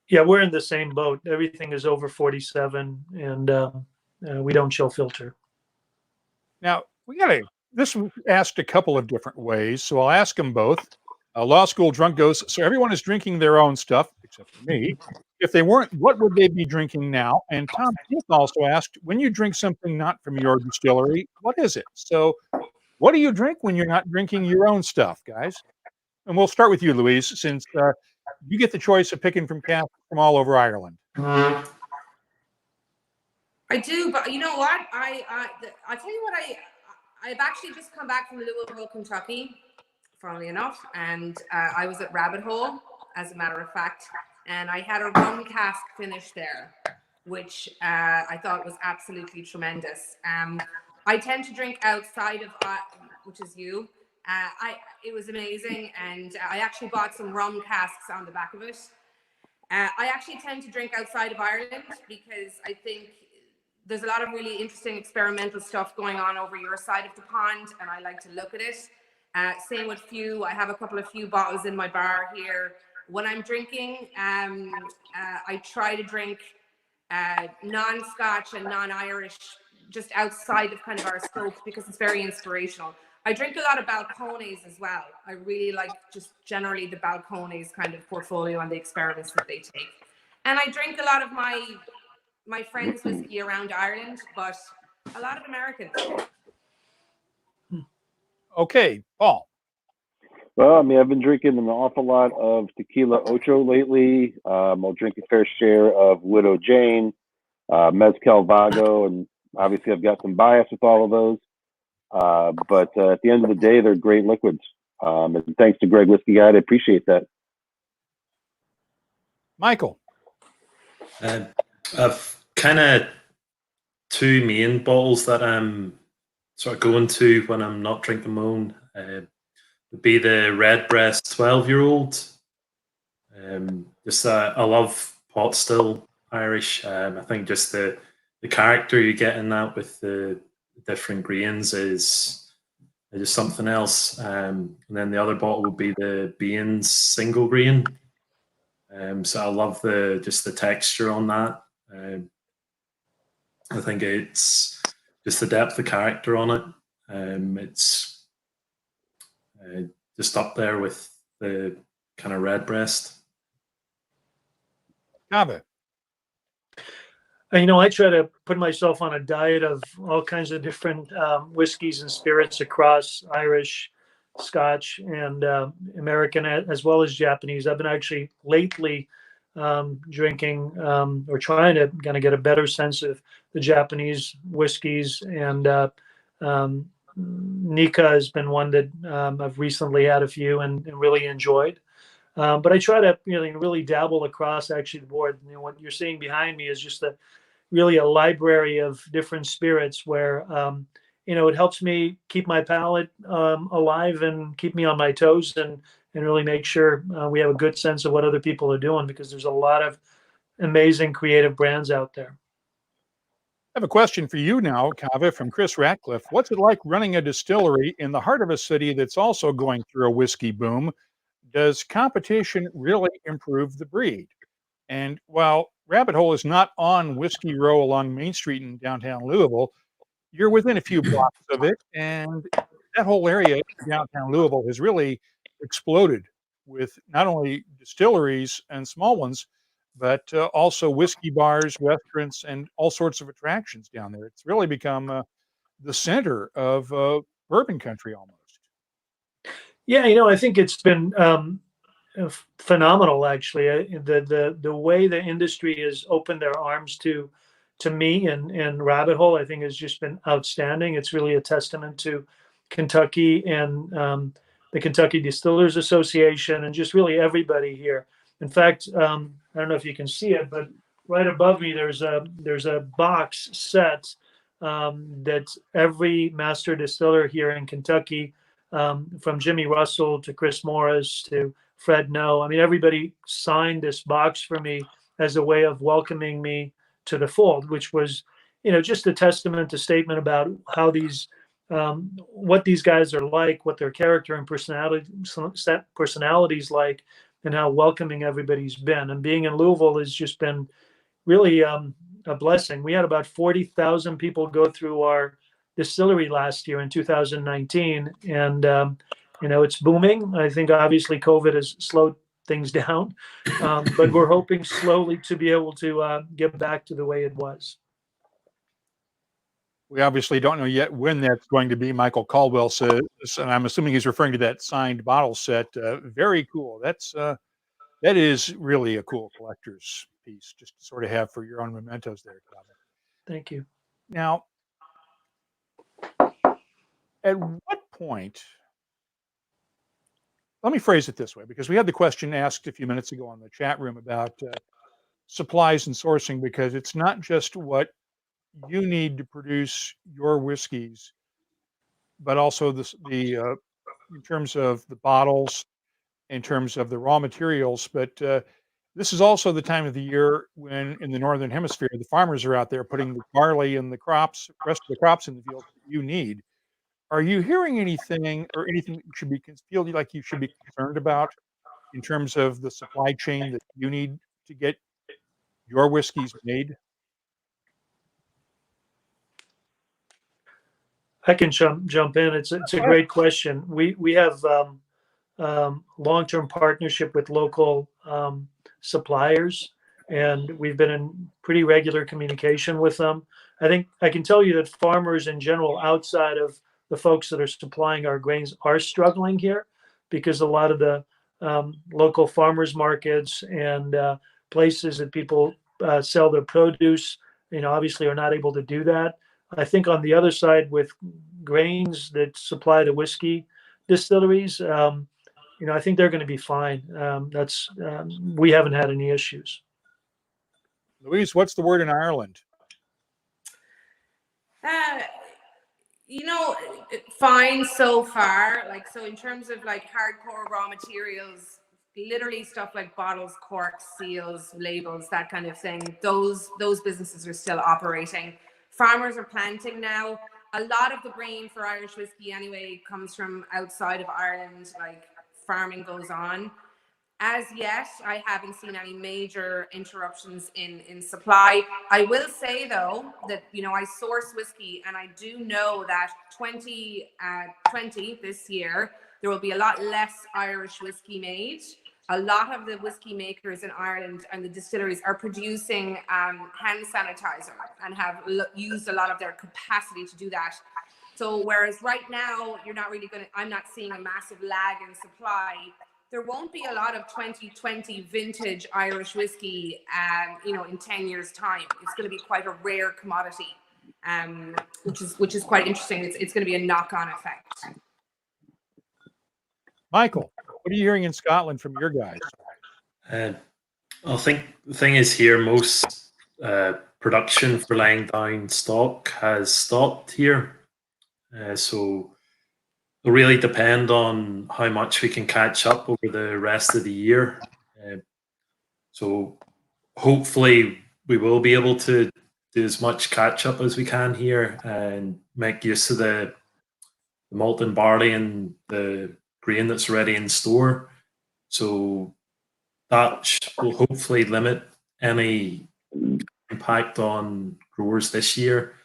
Yeah, we're in the same boat. Everything is over 47, and we don't chill filter. Now, this was asked a couple of different ways, so I'll ask them both. Law School Drunk goes, so everyone is drinking their own stuff, except for me. If they weren't, what would they be drinking now? And Tom Smith also asked, when you drink something not from your distillery, what is it? So what do you drink when you're not drinking your own stuff, guys? And we'll start with you, Louise, since you get the choice of picking from cask from all over Ireland. I do, but you know what? I tell you what, I've actually just come back from Louisville, Kentucky, funnily enough, and I was at Rabbit Hole, as a matter of fact, and I had a rum cask finish there, which I thought was absolutely tremendous. I tend to drink outside of, which is you. It was amazing, and I actually bought some rum casks on the back of it. I actually tend to drink outside of Ireland because I think there's a lot of really interesting experimental stuff going on over your side of the pond, and I like to look at it. Same with FEW. I have a couple of FEW bottles in my bar here. When I'm drinking, I try to drink non-Scotch and non-Irish just outside of kind of our scope because it's very inspirational. I drink a lot of Balcones as well. I really like just generally the Balcones kind of portfolio and the experiments that they take. And I drink a lot of my friends' whiskey around Ireland, but a lot of Americans. Okay, Paul. Well, I mean, I've been drinking an awful lot of Tequila Ocho lately. I'll drink a fair share of Widow Jane, Mezcal Vago, and obviously I've got some bias with all of those. But at the end of the day, they're great liquids. And thanks to Greg Whiskey Guide, I appreciate that. Michael. I've kind of two main bottles that I'm sort of going to when I'm not drinking my own. Would be the Redbreast 12-year-old. I love pot still Irish. I think just the character you get in that with the different grains is just something else. And then the other bottle would be the Beans single grain. So I love the texture on that. I think it's just the depth of character on it. It's just up there with the kind of Redbreast. Kaveh. You know, I try to put myself on a diet of all kinds of different whiskeys and spirits across Irish, Scotch and American as well as Japanese. I've been actually lately drinking or trying to kind of get a better sense of the Japanese whiskeys, and Nika has been one that I've recently had a few and really enjoyed. But I try to really dabble across actually the board. What you're seeing behind me is just really a library of different spirits where it helps me keep my palate alive and keep me on my toes, and really make sure we have a good sense of what other people are doing, because there's a lot of amazing creative brands out there. I have a question for you now, Kaveh, from Chris Ratcliffe. What's it like running a distillery in the heart of a city that's also going through a whiskey boom? Does competition really improve the breed? And while Rabbit Hole is not on Whiskey Row along Main Street in downtown Louisville, you're within a few blocks of it, and that whole area in downtown Louisville has really exploded with not only distilleries and small ones, but also whiskey bars, restaurants, and all sorts of attractions down there. It's really become the center of bourbon country almost. Yeah, I think it's been phenomenal, actually. The way the industry has opened their arms to me and Rabbit Hole, I think, has just been outstanding. It's really a testament to Kentucky and the Kentucky Distillers Association, and just really everybody here. In fact, I don't know if you can see it, but right above me there's a box set that every master distiller here in Kentucky, from Jimmy Russell to Chris Morris to Fred No, I mean, everybody signed this box for me as a way of welcoming me to the fold, which was, just a testament, a statement about how these, what these guys are like, what their character and personalities like, and how welcoming everybody's been. And being in Louisville has just been really a blessing. We had about 40,000 people go through our distillery last year in 2019, and it's booming. I think obviously COVID has slowed things down, but we're hoping slowly to be able to get back to the way it was. We obviously don't know yet when that's going to be. Michael Caldwell says, and I'm assuming he's referring to that signed bottle set. Very cool. That is really a cool collector's piece, just to sort of have for your own mementos there, Kaveh. Thank you. Now, at what point, let me phrase it this way, because we had the question asked a few minutes ago in the chat room about supplies and sourcing, because it's not just what you need to produce your whiskeys, but also the in terms of the bottles, in terms of the raw materials. But this is also the time of the year when, in the northern hemisphere, the farmers are out there putting the barley and the rest of the crops in the field that you need. Are you hearing anything, or anything that you should feel like you should be concerned about in terms of the supply chain that you need to get your whiskeys made? I can jump in. It's a great question. We have long-term partnership with local suppliers, and we've been in pretty regular communication with them. I think I can tell you that farmers in general, outside of the folks that are supplying our grains, are struggling here, because a lot of the local farmers markets and places that people sell their produce, obviously are not able to do that. I think on the other side, with grains that supply the whiskey distilleries, I think they're going to be fine. We haven't had any issues. Louise, what's the word in Ireland? Fine so far. So in terms of hardcore raw materials, literally stuff like bottles, corks, seals, labels, that kind of thing, those businesses are still operating. Farmers are planting now. A lot of the grain for Irish whiskey anyway comes from outside of Ireland, farming goes on. As yet, I haven't seen any major interruptions in supply. I will say, though, that, I source whiskey, and I do know that 2020, this year, there will be a lot less Irish whiskey made. A lot of the whiskey makers in Ireland and the distilleries are producing hand sanitizer, and have used a lot of their capacity to do that. So whereas right now, I'm not seeing a massive lag in supply. There won't be a lot of 2020 vintage Irish whiskey, in 10 years' time. It's going to be quite a rare commodity, which is quite interesting. It's going to be a knock-on effect. Michael, what are you hearing in Scotland from your guys? I think the thing is here, most production for laying down stock has stopped here. So it'll really depend on how much we can catch up over the rest of the year. So hopefully we will be able to do as much catch up as we can here and make use of the malted barley and the grain that's already in store. So that will hopefully limit any impact on growers this year.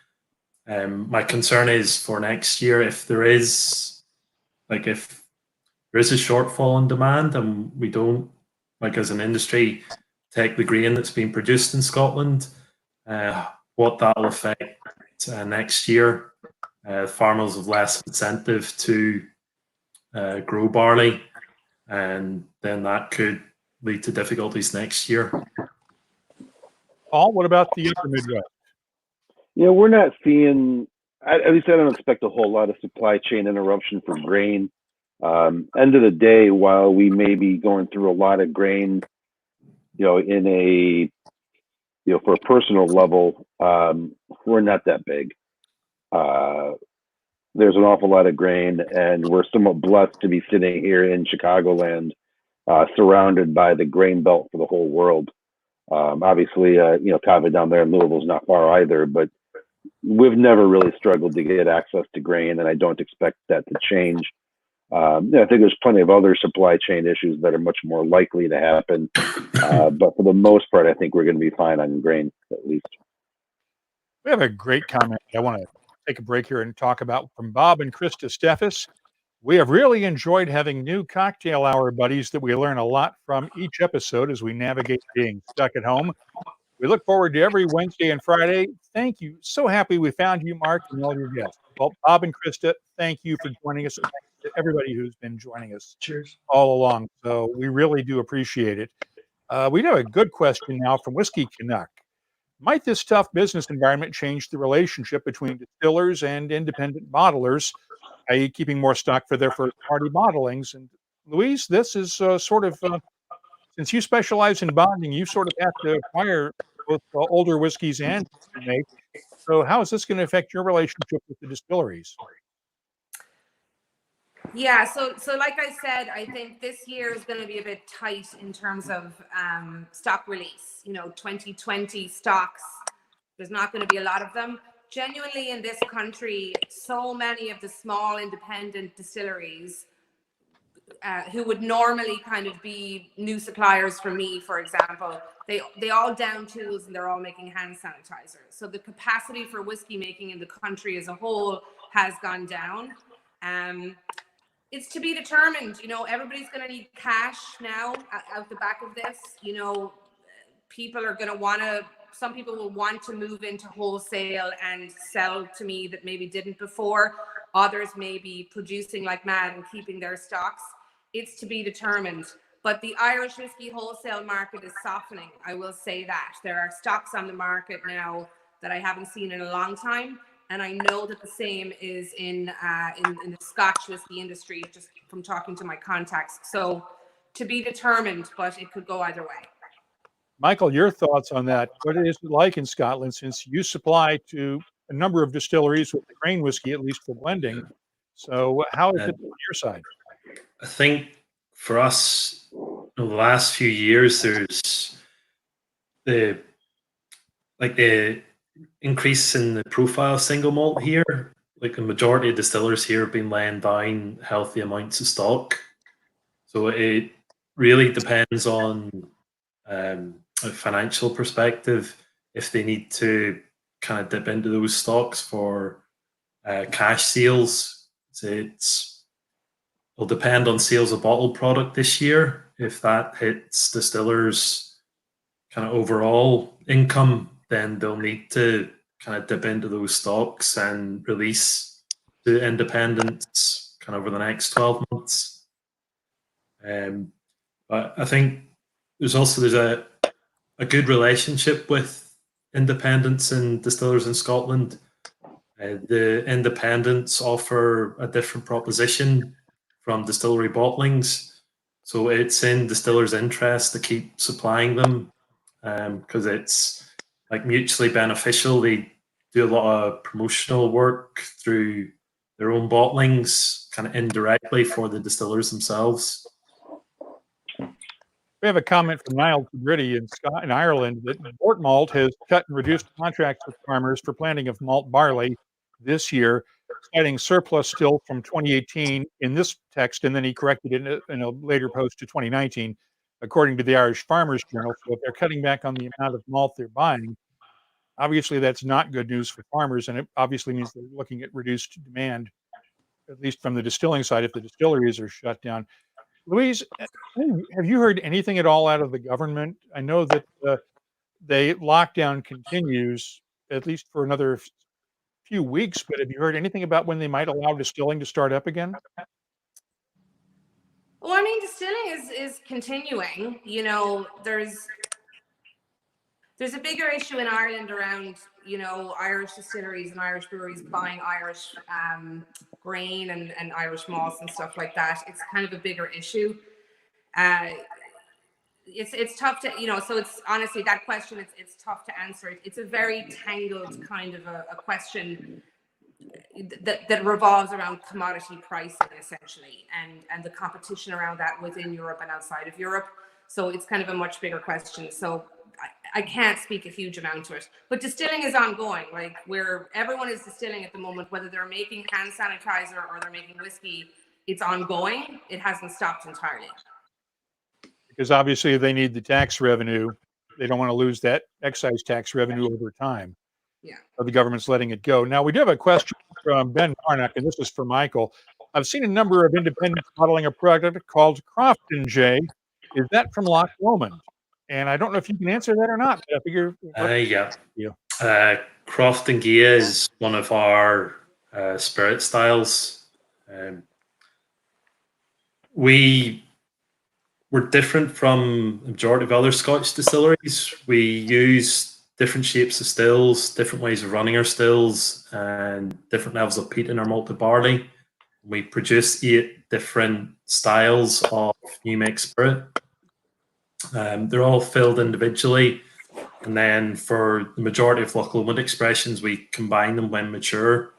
My concern is for next year, if there is a shortfall in demand and we don't, as an industry, take the grain that's being produced in Scotland, what that will affect next year. Farmers have less incentive to grow barley, and then that could lead to difficulties next year. Paul, what about the upper Midwest? We're not seeing, at least I don't expect a whole lot of supply chain interruption for grain. End of the day, while we may be going through a lot of grain, in a, for a personal level, we're not that big. There's an awful lot of grain, and we're somewhat blessed to be sitting here in Chicagoland, surrounded by the grain belt for the whole world. Obviously, Kaveh down there in Louisville is not far either, but we've never really struggled to get access to grain, and I don't expect that to change. I think there's plenty of other supply chain issues that are much more likely to happen. But for the most part, I think we're going to be fine on grain, at least. We have a great comment I want to take a break here and talk about from Bob and Krista Steffes. We have really enjoyed having new cocktail hour buddies that we learn a lot from each episode as we navigate being stuck at home. We look forward to every Wednesday and Friday. Thank you. So happy we found you, Mark, and all your guests. Well, Bob and Krista, thank you for joining us. Thank you to everybody who's been joining us all along. So we really do appreciate it. We have a good question now from Whiskey Canuck. Might this tough business environment change the relationship between distillers and independent bottlers, i.e. keeping more stock for their first-party bottlings? And Louise, this is since you specialize in bonding, you sort of have to acquire both older whiskeys and make. So how is this going to affect your relationship with the distilleries? Yeah, so like I said, I think this year is going to be a bit tight in terms of stock release. 2020 stocks, there's not going to be a lot of them. Genuinely in this country, so many of the small independent distilleries who would normally kind of be new suppliers for me, for example, they all down tools and they're all making hand sanitizer. So the capacity for whiskey making in the country as a whole has gone down. It's to be determined. Everybody's going to need cash now out the back of this. People are going to some people will want to move into wholesale and sell to me that maybe didn't before. Others may be producing like mad and keeping their stocks. It's to be determined. But the Irish whiskey wholesale market is softening. I will say that. There are stocks on the market now that I haven't seen in a long time. And I know that the same is in the Scotch whiskey industry, just from talking to my contacts. So to be determined, but it could go either way. Michael, your thoughts on that? What is it like in Scotland, since you supply to a number of distilleries with the grain whiskey, at least for blending? So how is it on your side? I think for us, in the last few years, there's the increase in the profile single malt here. Like the majority of distillers here have been laying down healthy amounts of stock. So it really depends on a financial perspective, if they need to kind of dip into those stocks for cash sales. It'll depend on sales of bottled product this year. If that hits distillers' kind of overall income, then they'll need to kind of dip into those stocks and release to independents kind of over the next 12 months. But I think there's a good relationship with independents and distillers in Scotland. The independents offer a different proposition from distillery bottlings, so it's in distillers' interest to keep supplying them because it's like mutually beneficial. They do a lot of promotional work through their own bottlings, kind of indirectly for the distillers themselves. We have a comment from Niall Gritty in Ireland that Mort Malt has cut and reduced contracts with farmers for planting of malt barley this year, citing surplus still from 2018 in this text, and then he corrected it in a later post to 2019, according to the Irish Farmers Journal. So if they're cutting back on the amount of malt they're buying, obviously that's not good news for farmers, and it obviously means they're looking at reduced demand, at least from the distilling side, if the distilleries are shut down. Louise, have you heard anything at all out of the government? I know that the lockdown continues at least for another few weeks, but have you heard anything about when they might allow distilling to start up again? Well, I mean, distilling is continuing. You know, there's a bigger issue in Ireland around, you know, Irish distilleries and Irish breweries buying Irish grain and Irish malts and stuff like that. It's kind of a bigger issue. It's tough to, you know, so it's honestly that question, it's tough to answer. It's a very tangled kind of a question that revolves around commodity pricing essentially, and the competition around that within Europe and outside of Europe. So it's kind of a much bigger question. So I can't speak a huge amount to it, but distilling is ongoing. Like where everyone is distilling at the moment, whether they're making hand sanitizer or they're making whiskey, it's ongoing. It hasn't stopped entirely. Because obviously they need the tax revenue. They don't want to lose that excise tax revenue over time. Yeah. The government's letting it go. Now we do have a question from Ben Marnock, and this is for Michael. I've seen a number of independents bottling a product called Crofton J. Is that from Loch Lomond? And I don't know if you can answer that or not. But I figure. Crofton Gia is one of our spirit styles. We're different from the majority of other Scotch distilleries. We use different shapes of stills, different ways of running our stills, and different levels of peat in our malted barley. We produce 8 different styles of new make spirit. They're all filled individually, and then for the majority of Loch Lomond expressions, we combine them when mature.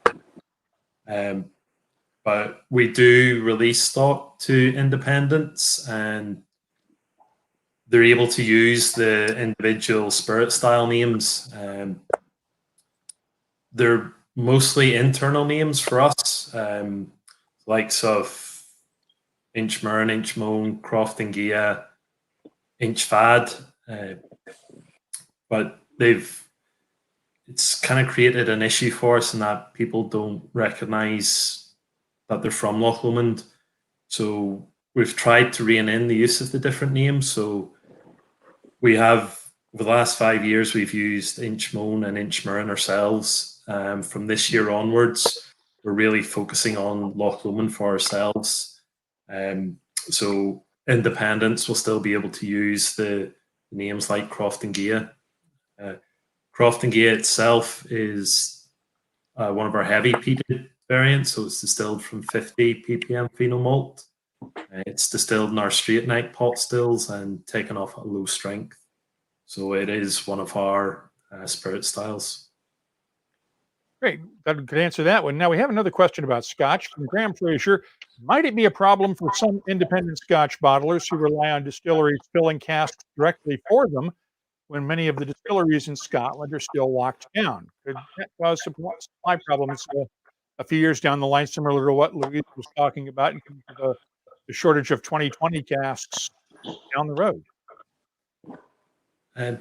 But we do release stock to independents, and they're able to use the individual spirit style names. They're mostly internal names for us, likes of Inchmurn, Inchmoan, Crofton Gia, Inchfad, but it's kind of created an issue for us in that people don't recognise that they're from Loch Lomond. So we've tried to rein in the use of the different names. So we have, over the last 5 years, we've used Inchmoan and Inchmurn ourselves. From this year onwards, we're really focusing on Loch Lomond for ourselves. So independents will still be able to use the names like Crofton Gia. Crofton Gia itself is one of our heavy peated variants, so it's distilled from 50 ppm phenol malt. It's distilled in our straight neck pot stills and taken off at low strength. So it is one of our spirit styles. Great. That could answer that one. Now we have another question about Scotch from Graham Fraser. Might it be a problem for some independent Scotch bottlers who rely on distilleries filling casks directly for them when many of the distilleries in Scotland are still locked down? Could that cause supply problems a few years down the line, similar to what Louise was talking about in terms of the shortage of 2020 casks down the road? I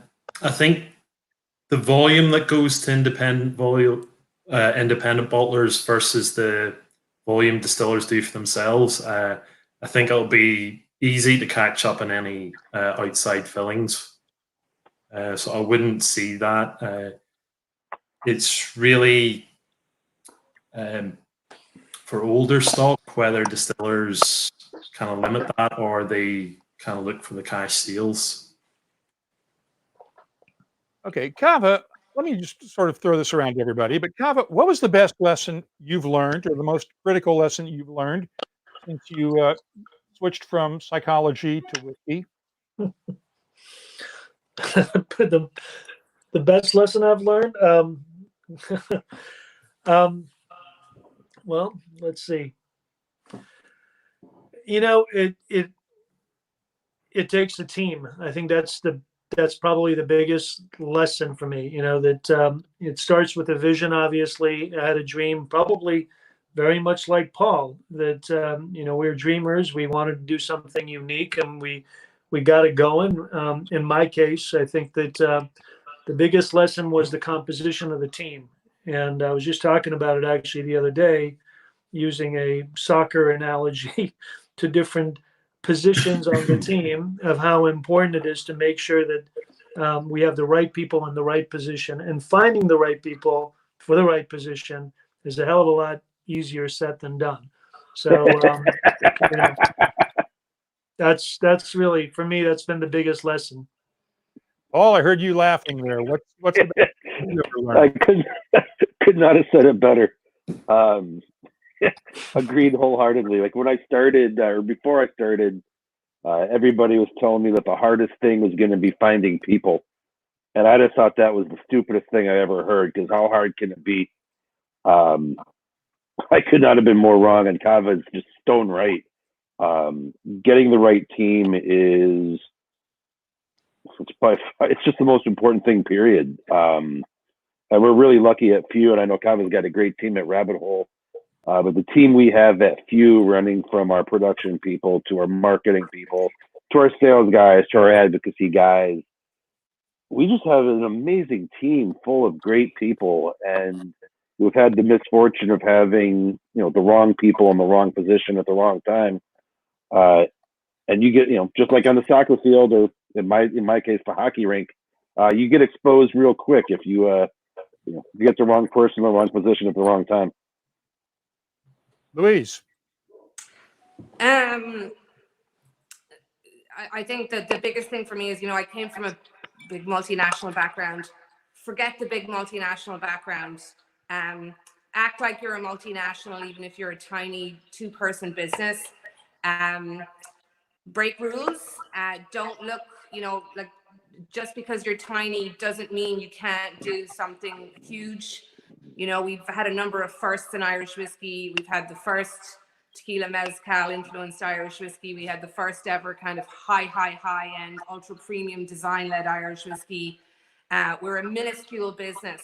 think the volume that goes to independent bottlers versus the volume distillers do for themselves, I think it'll be easy to catch up in any outside fillings. So I wouldn't see that. It's really for older stock, whether distillers kind of limit that or they kind of look for the cash sales. Okay, Kaveh, let me just sort of throw this around to everybody. But Kaveh, what was the best lesson you've learned, or the most critical lesson you've learned since you switched from psychology to whiskey? the best lesson I've learned. Well, let's see. It takes a team. I think that's probably the biggest lesson for me. That it starts with a vision. Obviously, I had a dream, probably very much like Paul. That we're dreamers. We wanted to do something unique, and we got it going. In my case, I think that the biggest lesson was the composition of the team. And I was just talking about it actually the other day, using a soccer analogy to different positions on the team of how important it is to make sure that we have the right people in the right position, and finding the right people for the right position is a hell of a lot easier said than done. So that's really, for me, that's been the biggest lesson. Paul, I heard you laughing there. What's the best thing you ever learned? I could not have said it better. Agreed wholeheartedly. Like when I started, or before I started, everybody was telling me that the hardest thing was going to be finding people, and I just thought that was the stupidest thing I ever heard. Because how hard can it be? I could not have been more wrong, and Kaveh is just stone right. Getting the right team it's just the most important thing, period. And we're really lucky at FEW, and I know Kaveh's got a great team at Rabbit Hole. But the team we have at FEW, running from our production people to our marketing people to our sales guys to our advocacy guys, we just have an amazing team full of great people. And we've had the misfortune of having, the wrong people in the wrong position at the wrong time. And you get, just like on the soccer field, or in my case, the hockey rink, you get exposed real quick if you get the wrong person in the wrong position at the wrong time. Louise. I think that the biggest thing for me is, I came from a big multinational background. Forget the big multinational background. Act like you're a multinational, even if you're a tiny 2-person business. Break rules. Don't look, like just because you're tiny doesn't mean you can't do something huge. We've had a number of firsts in Irish whiskey. We've had the first tequila mezcal influenced Irish whiskey. We had the first ever kind of high end, ultra premium design led Irish whiskey. We're a minuscule business.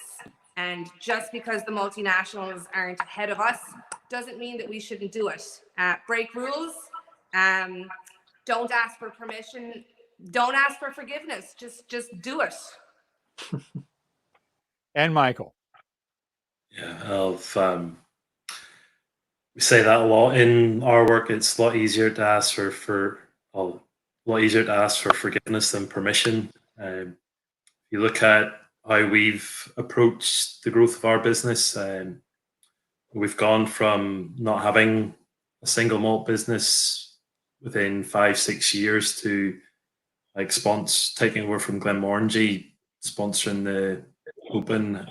And just because the multinationals aren't ahead of us doesn't mean that we shouldn't do it. Break rules. Don't ask for permission. Don't ask for forgiveness. Just do it. And Michael. Yeah, we say that a lot in our work. It's a lot easier to ask for forgiveness than permission. You look at how we've approached the growth of our business. We've gone from not having a single malt business within 5-6 years to taking over from Glenmorangie, sponsoring the open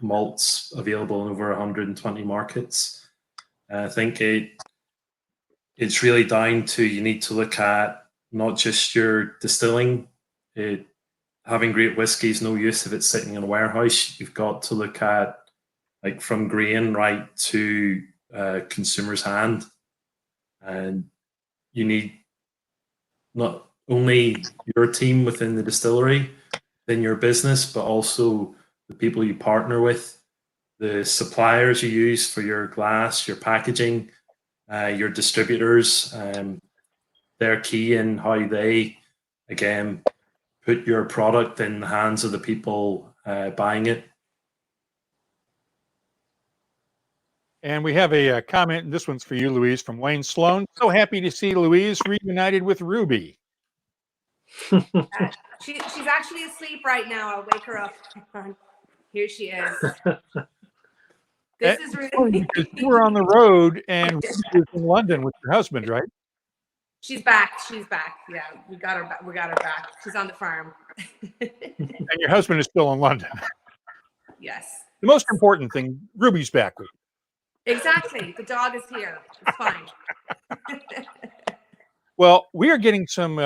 malts available in over 120 markets. I think it's really down to, you need to look at not just your distilling. Having great whiskey is no use if it's sitting in a warehouse. You've got to look at from grain right to consumer's hand, and you need not only your team within the distillery, within your business, but also the people you partner with, the suppliers you use for your glass, your packaging, your distributors. They're key in how they, again, put your product in the hands of the people buying it. And we have a comment, and this one's for you, Louise, from Wayne Sloan. So happy to see Louise reunited with Ruby. She's actually asleep right now. I'll wake her up. Here she is. This is really. Because you were on the road and Ruby was in London with your husband, right? She's back. She's back. Yeah, we got her back. We got her back. She's on the farm. And your husband is still in London. Yes. The most important thing, Ruby's back with you. Exactly. The dog is here. It's fine. Well, we are getting some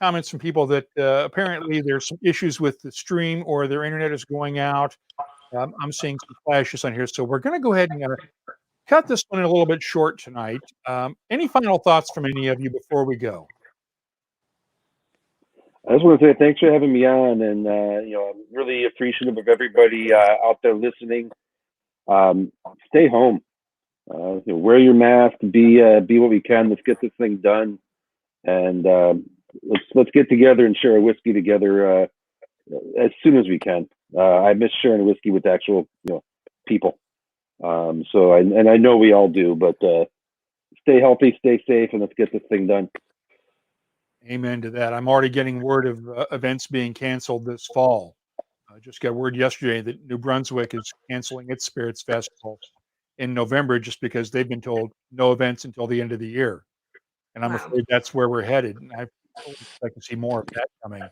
comments from people that apparently there's some issues with the stream or their internet is going out. I'm seeing some flashes on here, so we're going to go ahead and cut this one a little bit short tonight. Any final thoughts from any of you before we go? I just want to say thanks for having me on, and I'm really appreciative of everybody out there listening. Stay home, wear your mask, be what we can. Let's get this thing done, and let's get together and share a whiskey together as soon as we can. I miss sharing whiskey with actual people. So I know we all do, but stay healthy, stay safe, and let's get this thing done. Amen to that. I'm already getting word of events being canceled this fall. I just got word yesterday that New Brunswick is canceling its Spirits Festival in November just because they've been told no events until the end of the year. And I'm afraid that's where we're headed. And I expect to see more of that coming.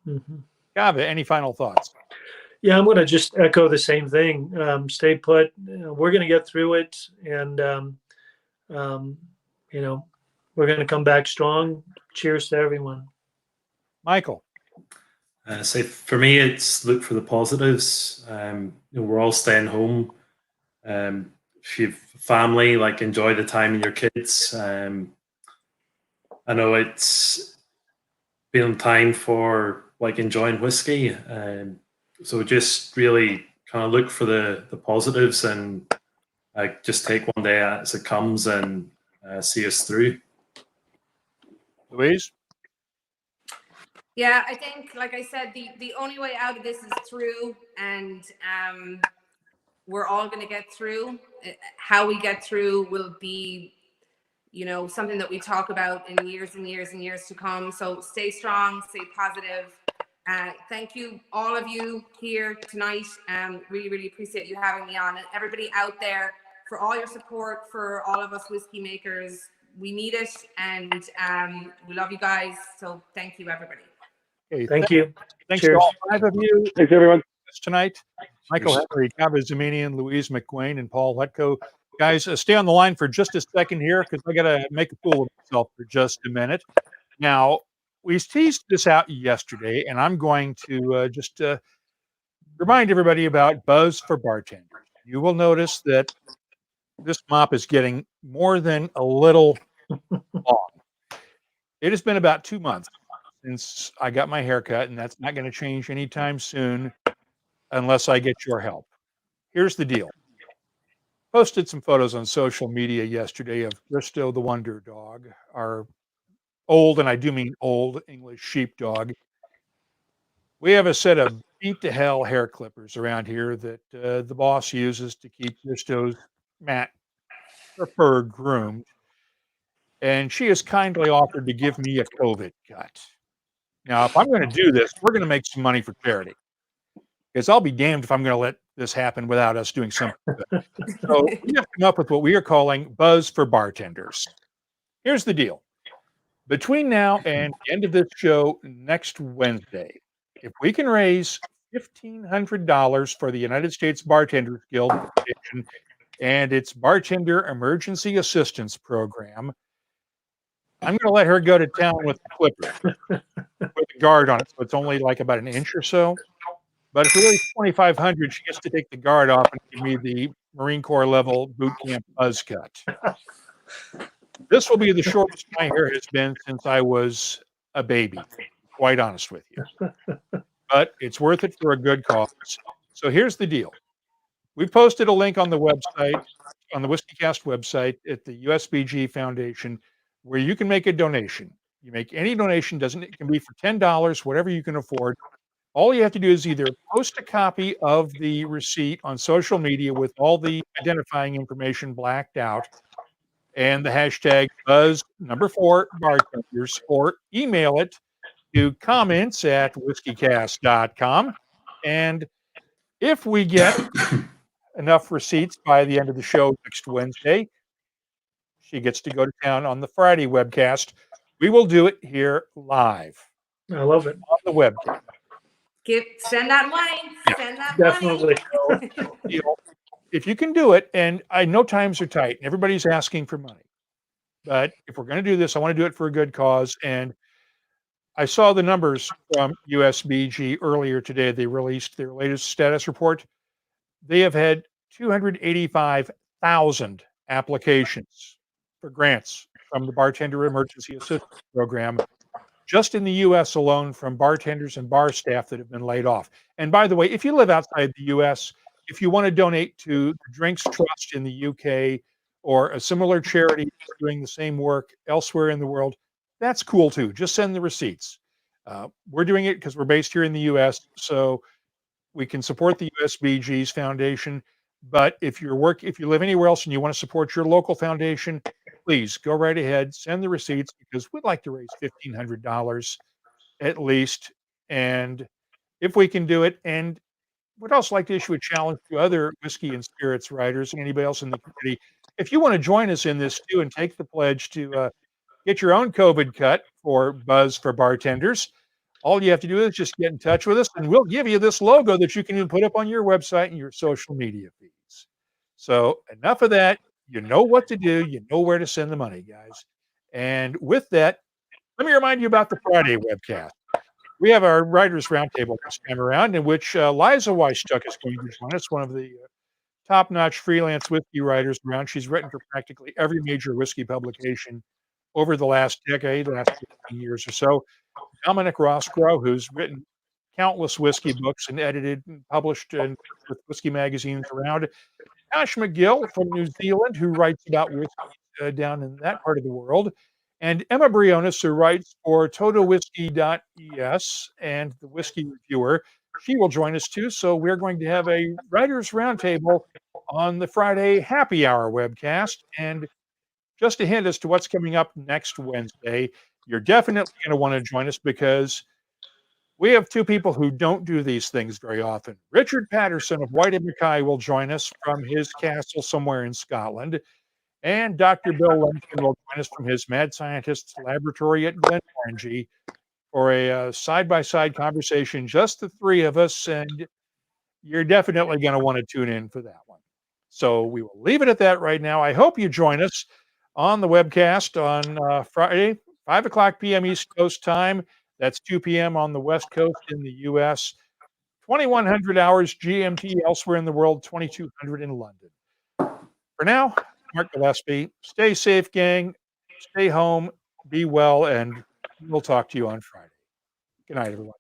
Mm-hmm. Kaveh, any final thoughts? Yeah, I'm going to just echo the same thing. Stay put. We're going to get through it, and we're going to come back strong. Cheers to everyone. Michael. So for me, it's look for the positives. We're all staying home. If you've family, enjoy the time with your kids. I know it's been time for enjoying whiskey. So just really kind of look for the positives and just take one day as it comes and see us through. Louise? Yeah, I think, like I said, the only way out of this is through, and we're all going to get through. How we get through will be, something that we talk about in years and years and years to come. So stay strong, stay positive. Thank you, all of you here tonight. Really, really appreciate you having me on, and everybody out there for all your support, for all of us whiskey makers. We need it, and we love you guys. So thank you, everybody. Okay, Thank you. Thanks Cheers. to all 5 of you. Thanks, everyone. Cheers. Tonight, Michael Henry, Kaveh Zamanian, Louise McGuane, and Paul Hletko. Guys, stay on the line for just a second here because I got to make a fool of myself for just a minute. Now, we teased this out yesterday, and I'm going to just remind everybody about Buzz for Bartenders. You will notice that this mop is getting more than a little long. It has been about 2 months since I got my haircut, and that's not going to change anytime soon unless I get your help. Here's the deal. Posted some photos on social media yesterday of Krista the Wonder Dog, our old, and I do mean old, English sheepdog. We have a set of beat to hell hair clippers around here that the boss uses to keep Krista's her fur groomed. And she has kindly offered to give me a COVID cut. Now, if I'm going to do this, we're going to make some money for charity. Because I'll be damned if I'm going to let this happen without us doing something good. So we have come up with what we are calling Buzz for Bartenders. Here's the deal. Between now and the end of this show next Wednesday, if we can raise $1,500 for the United States Bartenders Guild Foundation and its Bartender Emergency Assistance Program, I'm going to let her go to town with the clipper with a guard on it, so it's only about an inch or so. But if we raise $2,500, she gets to take the guard off and give me the Marine Corps level boot camp buzz cut. This will be the shortest my hair has been since I was a baby, quite honest with you. But it's worth it for a good cause. So here's the deal. We've posted a link on the website, on the WhiskyCast website at the USBG Foundation, where you can make a donation. You make any donation, it can be for $10, whatever you can afford. All you have to do is either post a copy of the receipt on social media with all the identifying information blacked out and the hashtag Buzz4Bartenders, or email it to comments@whiskycast.com. And if we get enough receipts by the end of the show next Wednesday, she gets to go to town on the Friday webcast. We will do it here live I love it. on the webcast. Send that money. Send that Definitely. money. You know, if you can do it, and I know times are tight and everybody's asking for money, but if we're going to do this, I want to do it for a good cause. And I saw the numbers from USBG earlier today. They released their latest status report. They have had 285,000 applications for grants from the Bartender Emergency Assistance Program just in the US alone, from bartenders and bar staff that have been laid off. And by the way, if you live outside the US, if you want to donate to the Drinks Trust in the UK or a similar charity doing the same work elsewhere in the world, that's cool too. Just send the receipts. We're doing it because we're based here in the US, so we can support the USBG's foundation. But if you live anywhere else and you want to support your local foundation, please go right ahead, send the receipts, because we'd like to raise $1,500 at least. And if we can do it, and would also like to issue a challenge to other whiskey and spirits writers and anybody else in the community. If you want to join us in this too and take the pledge to get your own COVID cut for Buzz for Bartenders, all you have to do is just get in touch with us, and we'll give you this logo that you can even put up on your website and your social media feeds. So enough of that. You know what to do. You know where to send the money, guys. And with that, let me remind you about the Friday webcast. We have our Writers Roundtable this time around, in which Liza Weisstuck is going to join us, one of the top-notch freelance whiskey writers around. She's written for practically every major whiskey publication over the last decade, last 15 years or so. Dominic Roscrow, who's written countless whiskey books and edited and published with whiskey magazines around. Ash McGill from New Zealand, who writes about whiskey down in that part of the world. And Emma Briones, who writes for TotoWhiskey.es and the Whiskey Reviewer. She will join us too. So we're going to have a writers roundtable on the Friday happy hour webcast. And just a hint as to what's coming up next Wednesday, you're definitely going to want to join us, because we have two people who don't do these things very often. Richard Patterson of White and Mackay will join us from his castle somewhere in Scotland. And Dr. Bill Lumpkin will join us from his mad scientist's laboratory at Glenmorangie for a side-by-side conversation, just the three of us. And you're definitely going to want to tune in for that one. So we will leave it at that right now. I hope you join us on the webcast on Friday, 5 o'clock p.m. East Coast time. That's 2 p.m. on the West Coast in the U.S., 2100 hours GMT elsewhere in the world, 2200 in London. For now, Mark Gillespie, stay safe, gang. Stay home, be well, and we'll talk to you on Friday. Good night, everyone.